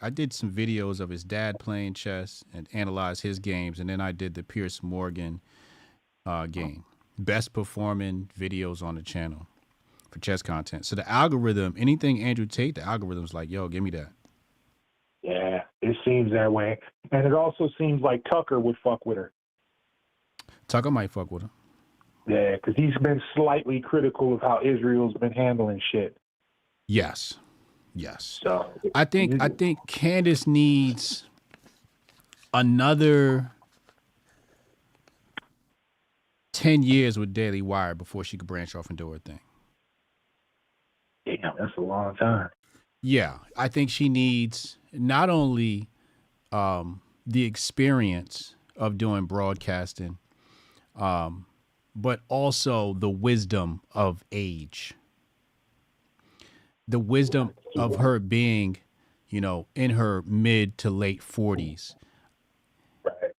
I did some videos of his dad playing chess and analyze his games, and then I did the Pierce Morgan game. Best performing videos on the channel for chess content. So the algorithm, anything Andrew Tate, the algorithm's like, yo, give me that. Yeah, it seems that way. And it also seems like Tucker would fuck with her. Tucker might fuck with her. Yeah, because he's been slightly critical of how Israel's been handling shit. Yes. Yes. So I think Candace needs another 10 years with Daily Wire before she could branch off and do her thing. Damn, that's a long time. Yeah, I think she needs not only the experience of doing broadcasting, but also the wisdom of age. The wisdom of her being, in her mid to late 40s. Right.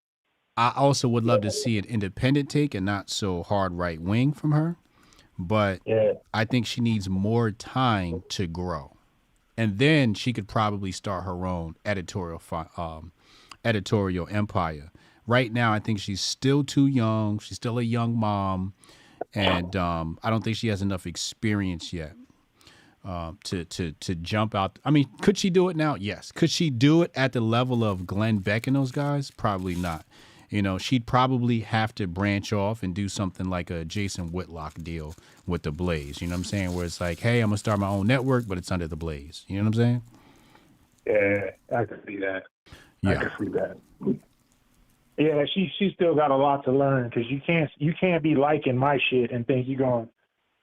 I also would love to see an independent take and not so hard right wing from her. But I think she needs more time to grow. And then she could probably start her own editorial empire. Right now, I think she's still too young. She's still a young mom. And I don't think she has enough experience yet to jump out. I mean, could she do it now? Yes. Could she do it at the level of Glenn Beck and those guys? Probably not. She'd probably have to branch off and do something like a Jason Whitlock deal with the Blaze. You know what I'm saying? Where it's like, hey, I'm going to start my own network, but it's under the Blaze. You know what I'm saying? Yeah, I can see that. Yeah. I can see that. Yeah, she still got a lot to learn because you can't be liking my shit and think you're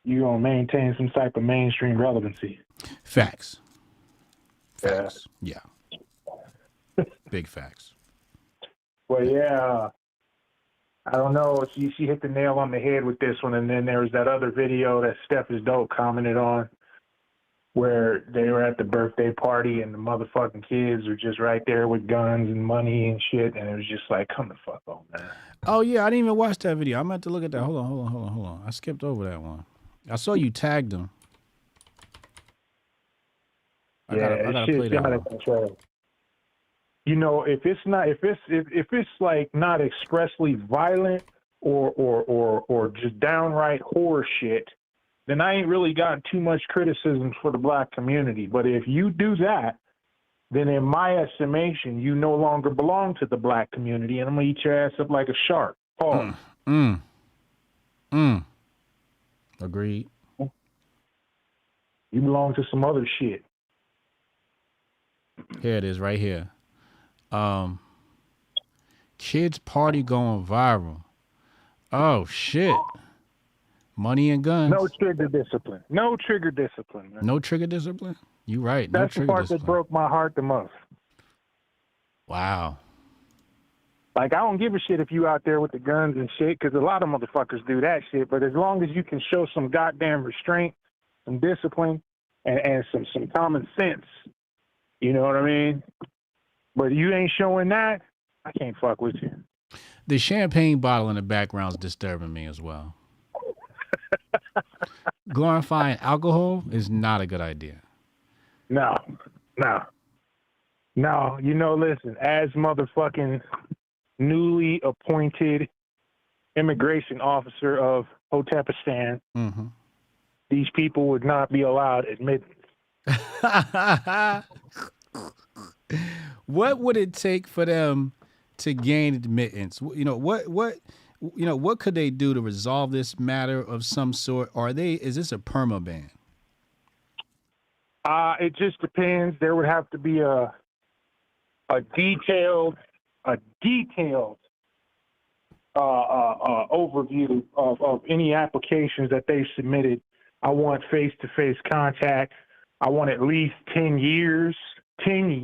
gonna maintain some type of mainstream relevancy. Facts. Yeah. Big facts. Well, yeah, I don't know. She hit the nail on the head with this one, and then there was that other video that Steph is Dope commented on, where they were at the birthday party and the motherfucking kids were just right there with guns and money and shit, and it was just like, come the fuck on, man. Oh yeah, I didn't even watch that video. I'm about to look at that. Hold on. I skipped over that one. I saw you tagged them. I gotta play that one. Control. If it's like not expressly violent or just downright horror shit, then I ain't really gotten too much criticism for the black community. But if you do that, then in my estimation, you no longer belong to the black community, and I'm gonna eat your ass up like a shark. Oh. Agreed. You belong to some other shit. Here it is, right here. Kids party going viral. Oh shit. Money and guns. No trigger discipline. Man. No trigger discipline? You right. That's the part that broke my heart the most. Wow. Like, I don't give a shit if you out there with the guns and shit, because a lot of motherfuckers do that shit. But as long as you can show some goddamn restraint, some discipline, and some common sense, you know what I mean? But you ain't showing that, I can't fuck with you. The champagne bottle in the background is disturbing me as well. Glorifying alcohol is not a good idea. No. You know, listen, as motherfucking newly appointed immigration officer of Hotep-istan, these people would not be allowed admittance. What would it take for them to gain admittance? You know, what could they do to resolve this matter of some sort? Or is this a perma ban? It just depends. There would have to be a detailed overview of any applications that they submitted. I want face-to-face contact. I want at least 10 years of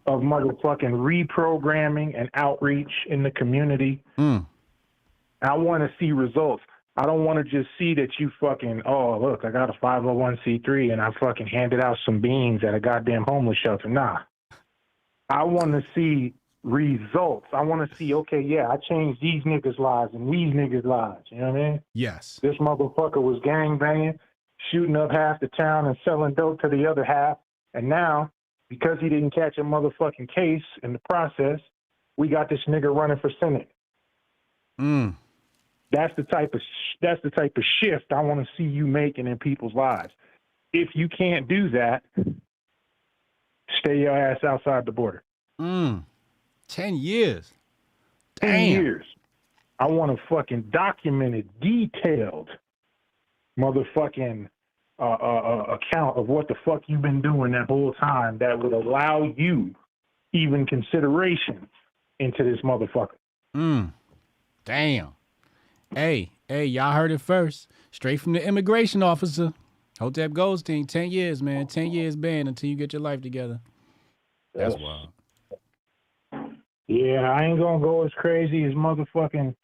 motherfucking reprogramming and outreach in the community. I want to see results. I don't want to just see that you fucking, oh, look, I got a 501c3 and I fucking handed out some beans at a goddamn homeless shelter. Nah. I want to see results. I want to see, okay, yeah, I changed these niggas' lives and these niggas' lives. You know what I mean? Yes. This motherfucker was gangbanging, shooting up half the town and selling dope to the other half. And now, because he didn't catch a motherfucking case in the process, we got this nigga running for Senate. That's the type of shift I want to see you making in people's lives. If you can't do that, stay your ass outside the border. 10 years. 10 years. I want a fucking documented, detailed motherfucking account of what the fuck you've been doing that whole time that would allow you even consideration into this motherfucker. Damn. Hey, y'all heard it first. Straight from the immigration officer. Hotep Goldstein, 10 years, man. 10 years ban until you get your life together. That's wild. Yeah, I ain't gonna go as crazy as motherfucking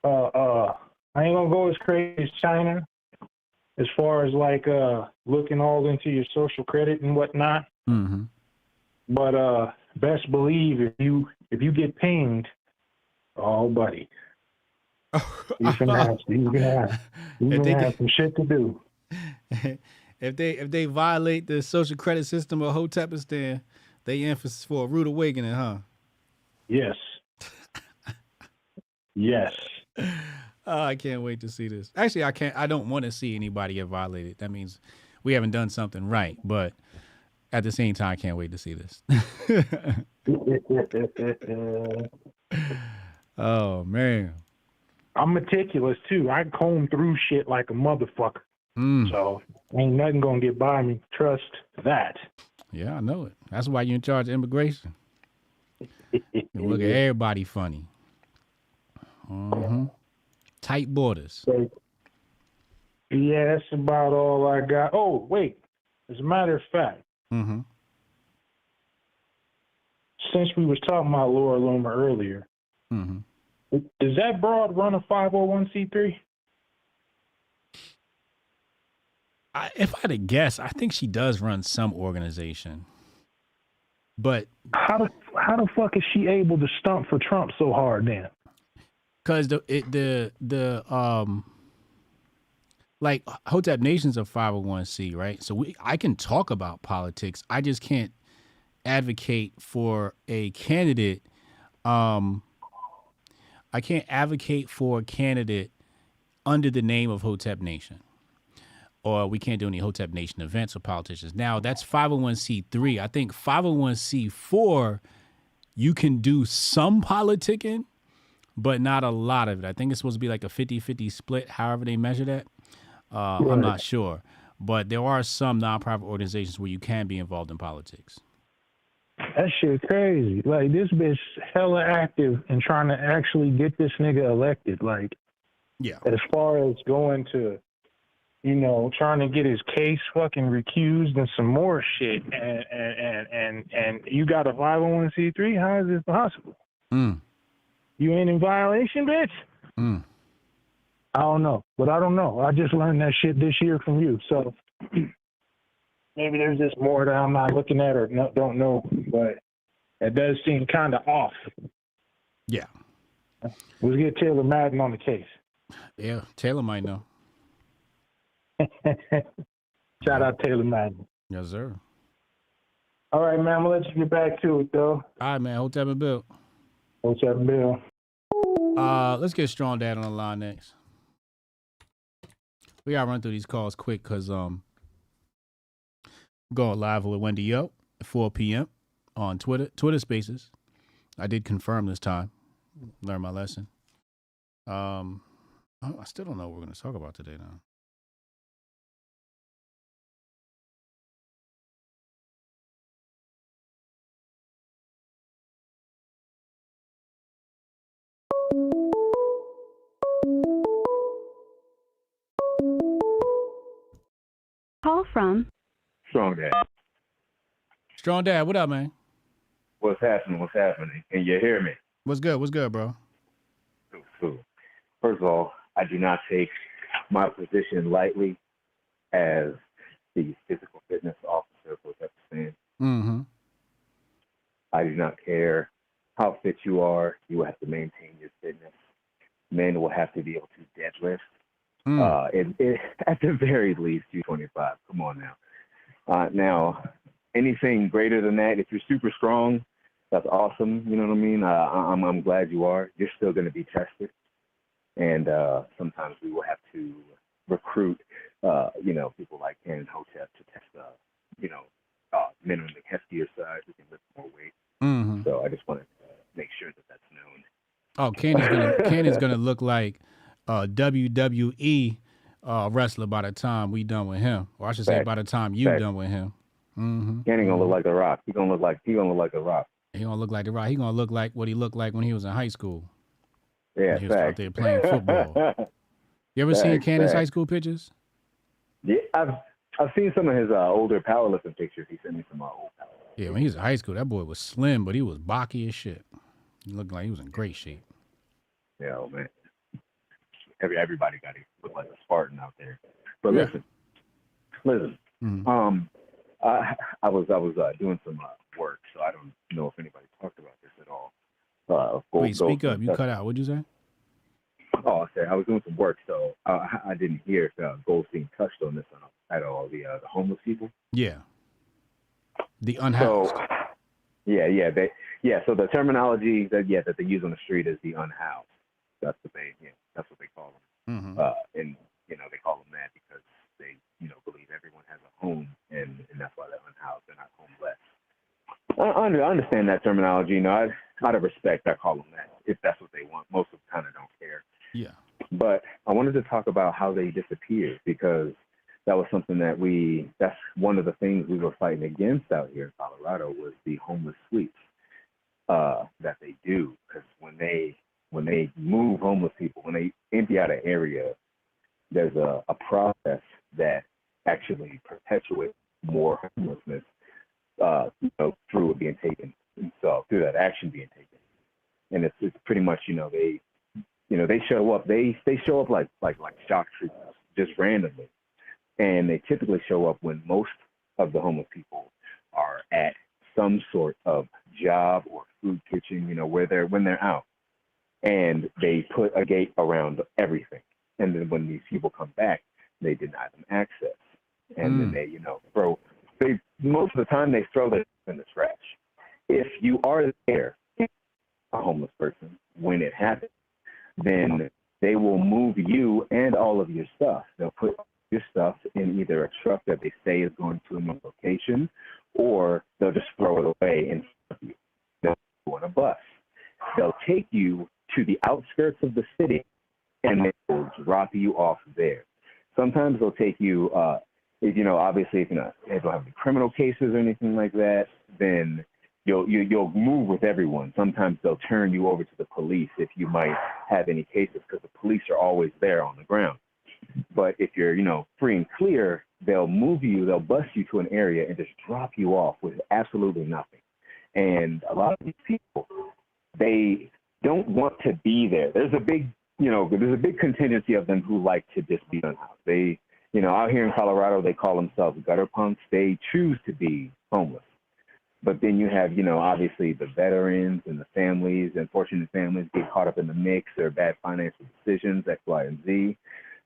I ain't gonna go as crazy as China as far as like looking all into your social credit and whatnot. But best believe if you get pinged, oh buddy. You're gonna have some shit to do. If they violate the social credit system of Hotep-istan, they emphasis for a rude awakening, huh? Yes. Yes. Oh, I can't wait to see this. Actually, I don't want to see anybody get violated. That means we haven't done something right. But at the same time, I can't wait to see this. Oh man. I'm meticulous too. I comb through shit like a motherfucker. So ain't nothing gonna get by me. Trust that. Yeah, I know it. That's why you're in charge of immigration. You look at everybody funny. Tight borders. Yeah, that's about all I got. Oh, wait. As a matter of fact, since we was talking about Laura Loomer earlier, does that broad run a 501c3? If I had to guess, I think she does run some organization. But how the fuck is she able to stump for Trump so hard then? Because like Hotep Nation's a 501c, right? So I can talk about politics. I just can't advocate for a candidate. I can't advocate for a candidate under the name of Hotep Nation. Or we can't do any Hotep Nation events for politicians. Now, that's 501c3. I think 501c4, you can do some politicking, but not a lot of it. I think it's supposed to be like a 50-50 split, however they measure that. I'm not sure. But there are some nonprofit organizations where you can be involved in politics. That shit crazy. Like, this bitch hella active and trying to actually get this nigga elected. Like, yeah. As far as going to, you know, trying to get his case fucking recused and some more shit. And you got a 501c3? How is this possible? You ain't in violation, bitch? I don't know. But I don't know. I just learned that shit this year from you. So maybe there's just more that I'm not looking at or don't know. But it does seem kind of off. Yeah. Let's get Taylor Madden on the case. Yeah, Taylor might know. Shout out Taylor Madden. Yes, sir. All right, man. I'm going to let you get back to it, though. All right, man. Hotep and Bill. Hotep and Bill. Let's get Strong Dad on the line next. We got to run through these calls quick because going live with Wendy Yo at 4 p.m. on Twitter Spaces. I did confirm this time. Learn my lesson. I still don't know what we're going to talk about today now. Call from Strong Dad. Strong Dad, what up, man? What's happening? What's happening? Can you hear me? What's good? What's good, bro? Cool. First of all, I do not take my position lightly as the physical fitness officer for Hotep-istan. Mm-hmm. I do not care how fit you are. You will have to maintain your fitness. Men will have to be able to deadlift. At the very least, 225. Come on now. Now, anything greater than that, if you're super strong, that's awesome. You know what I mean? I'm glad you are. You're still going to be tested. And sometimes we will have to recruit, people like Ken and Hotep to test, men on the heftier side who can lift more weight. Mm-hmm. So I just wanted to make sure that that's known. Oh, Ken is gonna look like a WWE wrestler by the time we done with him, or I should say by the time you done with him. Mm-hmm. Ken ain't gonna look like The Rock. He gonna look like The Rock. He gonna look like The Rock. He gonna look like what he looked like when he was in high school. Yeah, he was out there playing football. You ever seen Candace high school pictures? Yeah, I've seen some of his older powerlifting pictures. He sent me some old powerlifting. Yeah, when he was in high school, that boy was slim, but he was blocky as shit. He looked like he was in great shape. Yeah, man. Everybody got to look like a Spartan out there. But listen. Mm-hmm. I was doing some work, so I don't know if anybody talked about this at all. Wait, speak up. You cut out. What'd you say? Oh, okay. I was doing some work, so I didn't hear if Goldstein touched on this at all. The homeless people. Yeah. The unhoused. So, so the terminology that they use on the street is the unhoused. That's what they call them. Mm-hmm. And they call them that because they believe everyone has a home, and that's why they're unhoused. They're not homeless. I understand that terminology. Out of respect, I call them that if that's what they want. Most of them kind of don't care. Yeah. But I wanted to talk about how they disappeared because that was something that's one of the things we were fighting against out here in Colorado was the homeless sweeps that they do. Because when they move homeless people, when they empty out an area, there's a process that actually perpetuates more homelessness through it being taken. So through that action being taken. And it's pretty much, they show up. They show up like shock troopers, just randomly. And they typically show up when most of the homeless people are at some sort of job or food kitchen, when they're out. And they put a gate around everything. And then when these people come back, they deny them access. And then they, most of the time they throw this in the trash. If you are there, a homeless person, when it happens, then they will move you and all of your stuff. They'll put your stuff in either a truck that they say is going to a new location, or they'll just throw it away and they'll go on a bus. They'll take you to the outskirts of the city and they will drop you off there. Sometimes they'll take you, obviously if they don't have any criminal cases or anything like that, then you'll move with everyone. Sometimes they'll turn you over to the police if you might have any cases, because the police are always there on the ground. But if you're, free and clear, they'll move you, they'll bus you to an area and just drop you off with absolutely nothing. And a lot of these people, they don't want to be there. There's a big contingency of them who like to just be unhoused. They, out here in Colorado, they call themselves gutter punks. They choose to be homeless. But then you have, obviously the veterans and the families, and fortunate families get caught up in the mix. There are bad financial decisions, X, Y, and Z.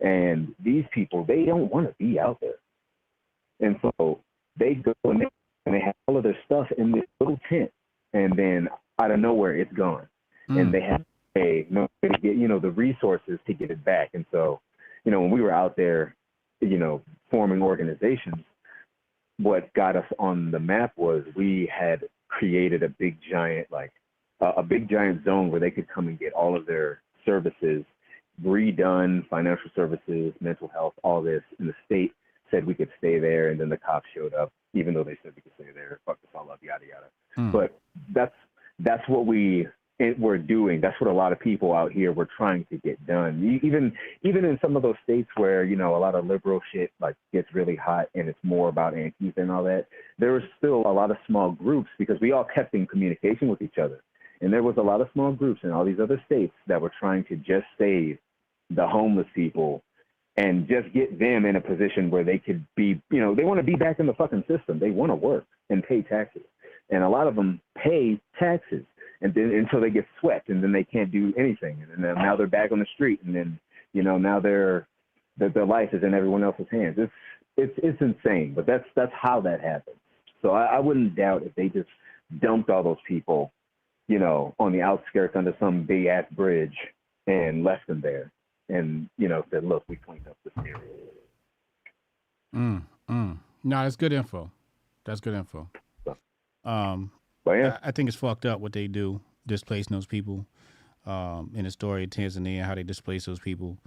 And these people, they don't want to be out there. And so they go and they have all of their stuff in this little tent. And then out of nowhere, it's gone. And they have to get, the resources to get it back. And so, when we were out there, forming organizations, what got us on the map was we had created a big giant zone where they could come and get all of their services redone, financial services, mental health, all this. And the state said we could stay there. And then the cops showed up, even though they said we could stay there, fucked us all up, yada, yada. But that's what we're doing. That's what a lot of people out here were trying to get done. Even in some of those states where, a lot of liberal shit gets really hot and it's more about Antifa and all that, there was still a lot of small groups because we all kept in communication with each other. And there was a lot of small groups in all these other states that were trying to just save the homeless people and just get them in a position where they could be, they want to be back in the fucking system. They want to work and pay taxes. And a lot of them pay taxes. And then until they get swept, and then they can't do anything, and then now they're back on the street, and then now their life is in everyone else's hands. It's insane, but that's how that happens. So I wouldn't doubt if they just dumped all those people, on the outskirts under some big ass bridge and left them there, and said, look, we cleaned up this area. No, that's good info. That's good info. But yeah. I think it's fucked up what they do, displacing those people. In the story of Tanzania, how they displace those people,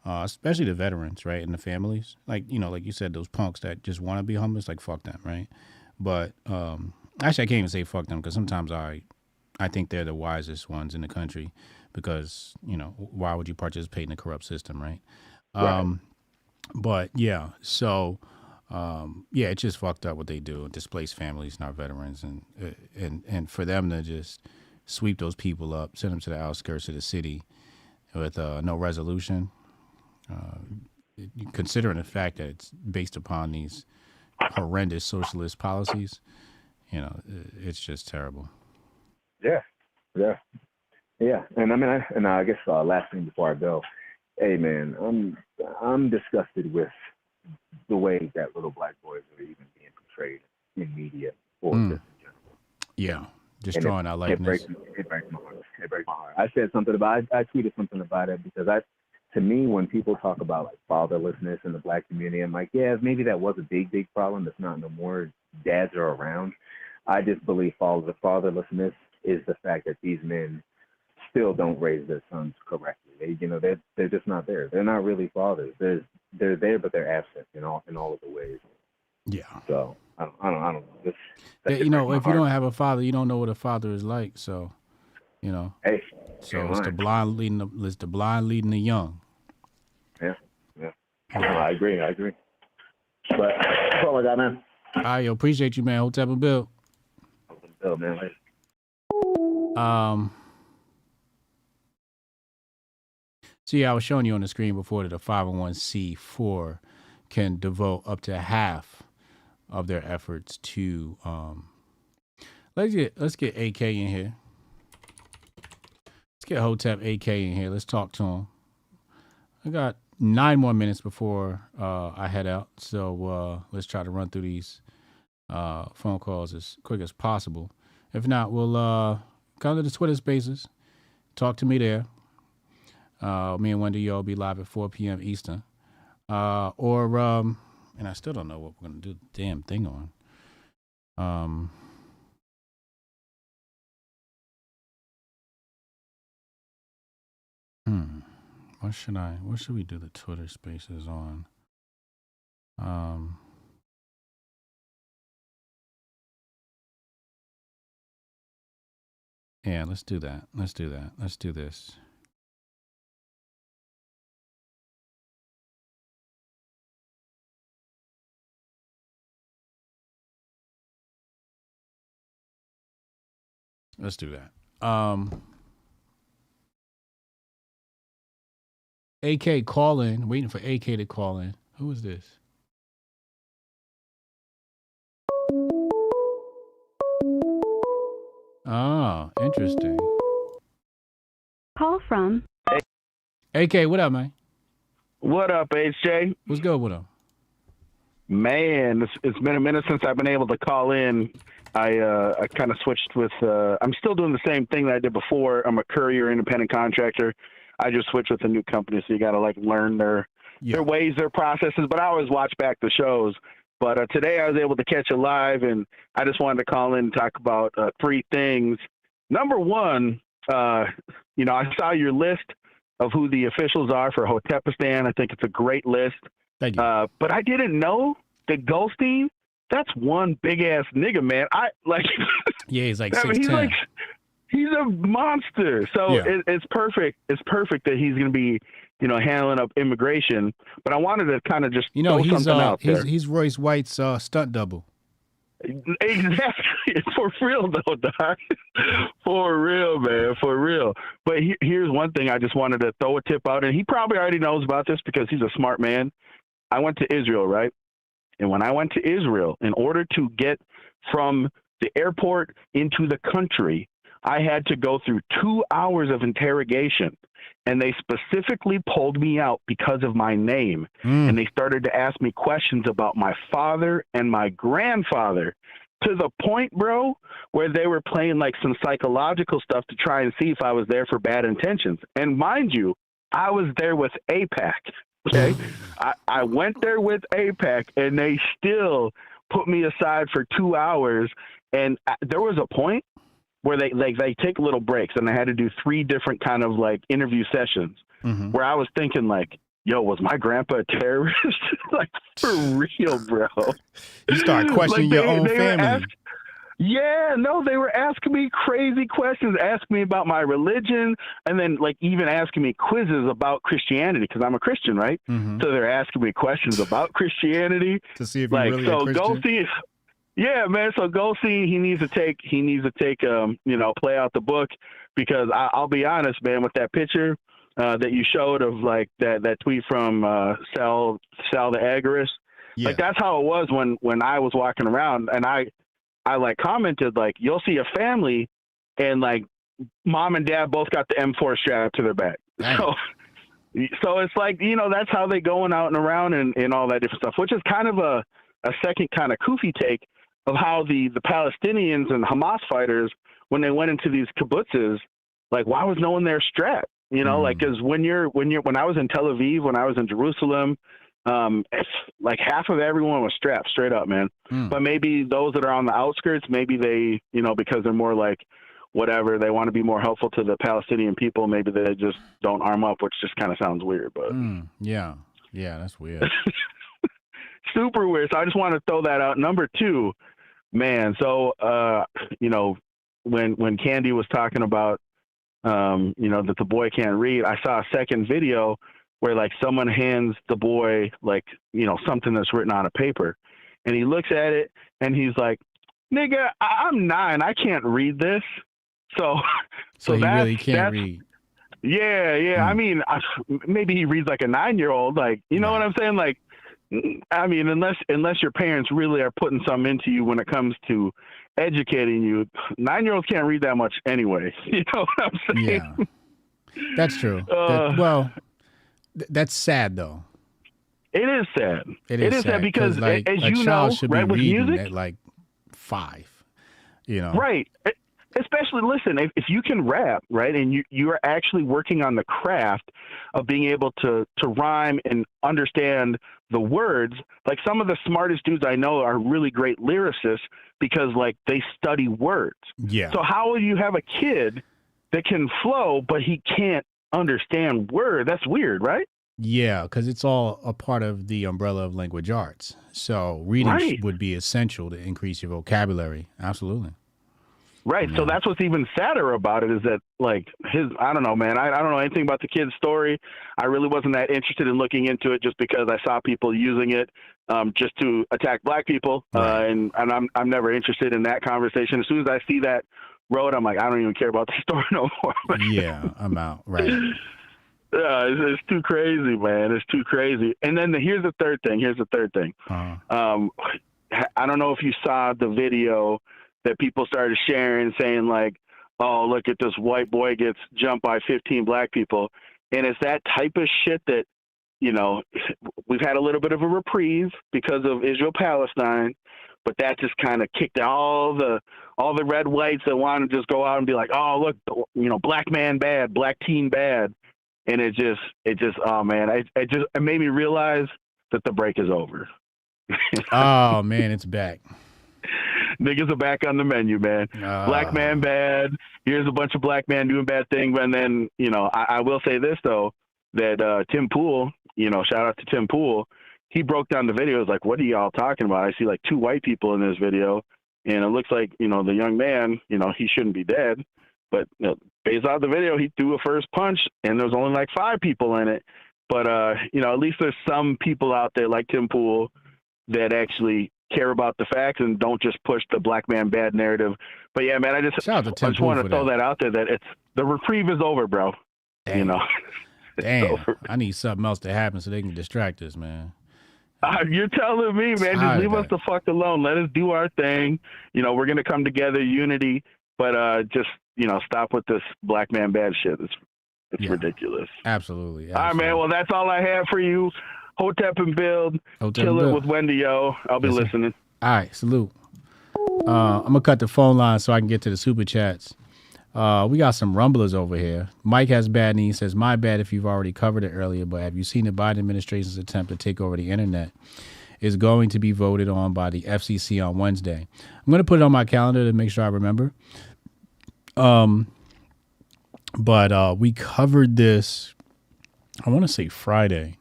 especially the veterans, right, and the families. Like you said, those punks that just want to be homeless, fuck them, right? But actually, I can't even say fuck them because sometimes I think they're the wisest ones in the country because why would you participate in a corrupt system, right? Right. But yeah, so. It's just fucked up what they do, displace families, not veterans, and for them to just sweep those people up, send them to the outskirts of the city with no resolution, considering the fact that it's based upon these horrendous socialist policies, it's just terrible. Yeah. And I guess last thing before I go, hey man, I'm disgusted with the way that little black boys are even being portrayed in media or just in general. Yeah, destroying our likeness. It breaks my heart. I said something about I tweeted something about it because to me, when people talk about fatherlessness in the black community, I'm like, yeah, maybe that was a big problem. That's not no more. Dads are around. I just believe fatherlessness is the fact that these men still don't raise their sons correctly. They're just not there. They're not really fathers. They're there, but they're absent in all of the ways. Yeah. So I don't know. If you don't have a father, you don't know what a father is like. So, Hey. So it's the blind leading the young. Yeah. I agree. But that's all I got, man. All right, yo, appreciate you, man. Hotep and Bill. Bill, man. Later. See, I was showing you on the screen before that a 501c4 can devote up to half of their efforts to let's get AK in here. Let's get Hotep AK in here. Let's talk to him. I got 9 more minutes before I head out, so let's try to run through these phone calls as quick as possible. If not, we'll come to the Twitter Spaces. Talk to me there. Me and Wendy, y'all be live at 4 p.m. Eastern. And I still don't know what we're going to do the damn thing on. What should we do the Twitter Spaces on? Yeah, let's do that. Let's do this. Let's do that. AK call in. Waiting for AK to call in. Who is this? Oh, interesting. Call from AK, what up, man? What up, HJ? What's good with him? Man, it's been a minute since I've been able to call in. I kind of switched with. I'm still doing the same thing that I did before. I'm a courier, independent contractor. I just switched with a new company, so you got to like learn their ways, their processes. But I always watch back the shows. But today I was able to catch it live, and I just wanted to call in and talk about 3 things. Number one, I saw your list of who the officials are for hotep-istan. I think it's a great list. Thank you. But I didn't know that Goldstein, that's one big ass nigga, man. I like. Yeah, he's like 6'10". He's a monster. So it's perfect. It's perfect that he's going to be, handling up immigration. But I wanted to kind of just throw something out there. He's Royce White's stunt double. Exactly. For real, though, Doc. For real, man. For real. But here's one thing I just wanted to throw a tip out. And he probably already knows about this because he's a smart man. I went to Israel, right? And when I went to Israel, in order to get from the airport into the country, I had to go through 2 hours of interrogation. And they specifically pulled me out because of my name. And they started to ask me questions about my father and my grandfather, to the point, bro, where they were playing like some psychological stuff to try and see if I was there for bad intentions. And mind you, I was there with AIPAC. Okay. I went there with AIPAC, and they still put me aside for 2 hours. And there was a point where they take little breaks, and I had to do 3 different kind of like interview sessions where I was thinking like, yo, was my grandpa a terrorist? Like, for real, bro. You start questioning your own family. They were asking me crazy questions, asking me about my religion, and then like even asking me quizzes about Christianity because I'm a Christian, right? So they're asking me questions about Christianity to see if you're really a Christian. Go see. Yeah, man. So go see. He needs to take. Play out the book because I'll be honest, man. With that picture that you showed of like that tweet from Sal the Agorist, like that's how it was when I was walking around, and I like commented like, you'll see a family, and like mom and dad both got the M4 strapped to their back. So it's like that's how they going out and around and all that different stuff, which is kind of a second kind of koofy take of how the Palestinians and Hamas fighters, when they went into these kibbutzes, like why was no one there strapped? Like because when I was in Tel Aviv, when I was in Jerusalem, like half of everyone was strapped straight up, man. But maybe those that are on the outskirts, maybe they, because they're more like whatever, they want to be more helpful to the Palestinian people. Maybe they just don't arm up, which just kind of sounds weird. But yeah, that's weird. Super weird. So I just want to throw that out. Number 2. Man, so when Candy was talking about that the boy can't read, I saw a second video where like someone hands the boy like something that's written on a paper, and he looks at it and he's like, "Nigga, I'm 9, I can't read this." So he really can't read. Yeah. I mean, maybe he reads like a 9-year-old, like know what I'm saying, like. I mean, unless your parents really are putting something into you when it comes to educating you, 9-year-olds can't read that much anyway. You know what I'm saying? Yeah, that's true. That's sad though. It is sad. It is sad because, like, as a you child know, should right, be with reading music, at like 5. Right. Especially, listen, if you can rap, right, and you are actually working on the craft of being able to rhyme and understand the words, like some of the smartest dudes I know are really great lyricists because, like, they study words. Yeah. So how will you have a kid that can flow, but he can't understand words? That's weird, right? Yeah, because it's all a part of the umbrella of language arts. So reading would be essential to increase your vocabulary. Absolutely. Right. So that's what's even sadder about it is that, like, I don't know, man. I don't know anything about the kid's story. I really wasn't that interested in looking into it just because I saw people using it just to attack black people. And I'm never interested in that conversation. As soon as I see that road, I'm like, I don't even care about the story no more. Yeah, I'm out. Right. It's too crazy, man. It's too crazy. And then here's the third thing. I don't know if you saw the video that people started sharing, saying like, "Oh, look at this white boy gets jumped by 15 black people," and it's that type of shit that, you know, we've had a little bit of a reprieve because of Israel-Palestine, but that just kind of kicked all the red whites that want to just go out and be like, "Oh, look, you know, black man bad, black teen bad," and it just, oh man, it made me realize that the break is over. Oh man, it's back. Niggas are back on the menu, man. Black man bad. Here's a bunch of black men doing bad things. And then, you know, I will say this though, that Tim Pool, you know, shout out to Tim Pool, he broke down the video. It was like, what are y'all talking about? I see like 2 white people in this video, and it looks like, you know, the young man, you know, he shouldn't be dead. But, you know, based on the video, he threw a first punch, and there was only like 5 people in it. But, you know, at least there's some people out there like Tim Pool that actually care about the facts and don't just push the black man bad narrative. But yeah, man, I just want to throw that out there, that it's the reprieve is over, bro. Damn. You know, damn, I need something else to happen so they can distract us, man. You're telling me, man. Just leave us the fuck alone. Let us do our thing. You know, we're gonna come together, unity. But just, you know, stop with this black man bad shit. It's ridiculous. Absolutely. All right, man. Well, that's all I have for you. Hotep and Build. Chill it with Wendy, yo. I'll be listening. All right, salute. I'm gonna cut the phone line so I can get to the super chats. We got some rumblers over here. Mike has bad news. Says, my bad if you've already covered it earlier, but have you seen the Biden administration's attempt to take over the internet is going to be voted on by the FCC on Wednesday? I'm going to put it on my calendar to make sure I remember. But we covered this, I want to say Friday,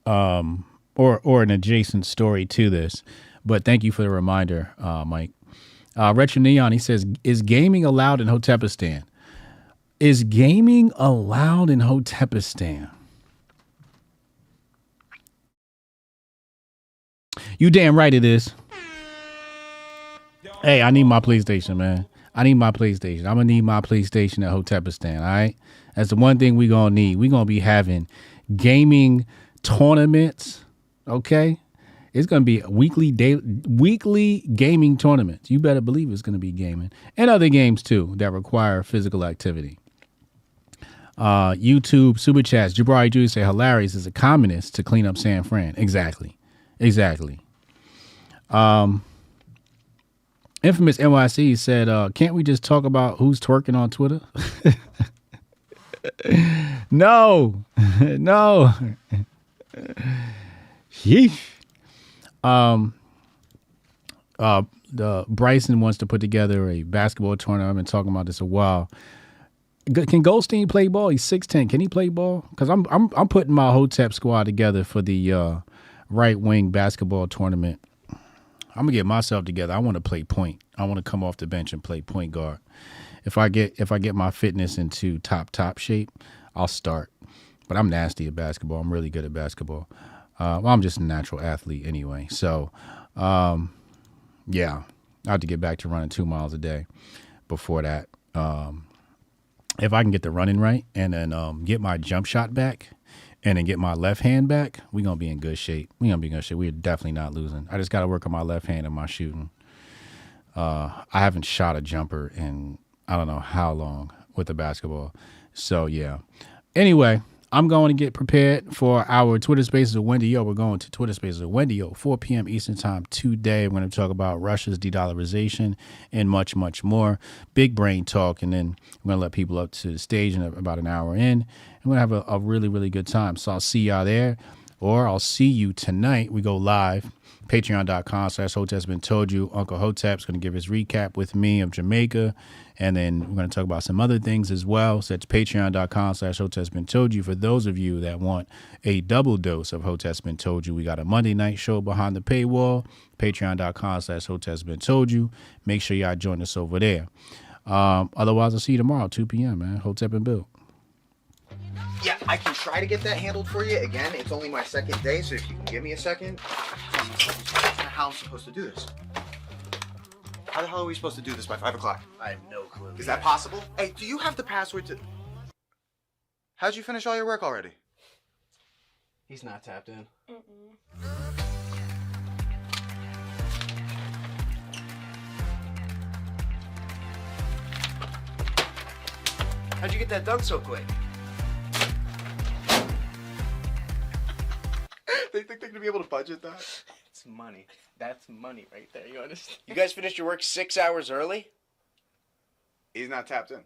or an adjacent story to this. But thank you for the reminder, Mike. Retro Neon, he says, is gaming allowed in Hotep-istan? Is gaming allowed in Hotep-istan? You damn right it is. Hey, I need my PlayStation, man. I need my PlayStation. I'm going to need my PlayStation at Hotep-istan, all right? That's the one thing we're going to need. We're going to be having gaming tournaments, okay? It's going to be weekly gaming tournaments. You better believe it's going to be gaming. And other games, too, that require physical activity. YouTube, Super Chats, Jabari Judy say, hilarious is a communist to clean up San Fran. Exactly. Infamous NYC said, can't we just talk about who's twerking on Twitter? No. Yeesh. The Bryson wants to put together a basketball tournament. I've been talking about this a while. Can Goldstein play ball? He's 6'10". Can he play ball? Because I'm putting my Hotep squad together for the right wing basketball tournament. I'm gonna get myself together. I want to play point. I want to come off the bench and play point guard. If I get my fitness into top shape, I'll start. But I'm nasty at basketball. I'm really good at basketball. Well, I'm just a natural athlete anyway. So, yeah, I have to get back to running 2 miles a day. Before that, if I can get the running right and then get my jump shot back and then get my left hand back, we're going to be in good shape. We're definitely not losing. I just got to work on my left hand and my shooting. I haven't shot a jumper in I don't know how long with the basketball. So, yeah. Anyway, I'm going to get prepared for our Twitter Spaces with Wendy O. We're going to Twitter Spaces with Wendy O, 4 p.m. Eastern Time today. We're going to talk about Russia's de-dollarization and much, much more. Big brain talk, and then we're going to let people up to the stage in about an hour in. And we're going to have a really, really good time. So I'll see y'all there, or I'll see you tonight. We go live. Patreon.com/Hotep's Been Told You. Uncle Hotep's going to give his recap with me of Jamaica. And then we're going to talk about some other things as well. So it's patreon.com/Hotep's Been Told You. For those of you that want a double dose of Hotep's Been Told You, we got a Monday night show behind the paywall. Patreon.com/Hotep's Been Told You. Make sure y'all join us over there. Otherwise, I'll see you tomorrow, 2 p.m., man. Hotep and Bill. Yeah, I can try to get that handled for you. Again, it's only my second day, so if you can give me a second. How am I supposed to do this? How the hell are we supposed to do this by 5 o'clock? I have no clue. Is that possible? Hey, do you have the password to... How'd you finish all your work already? He's not tapped in. How'd you get that done so quick? They think they're gonna be able to budget that? It's money. That's money right there. You understand? You guys finished your work 6 hours early? He's not tapped in.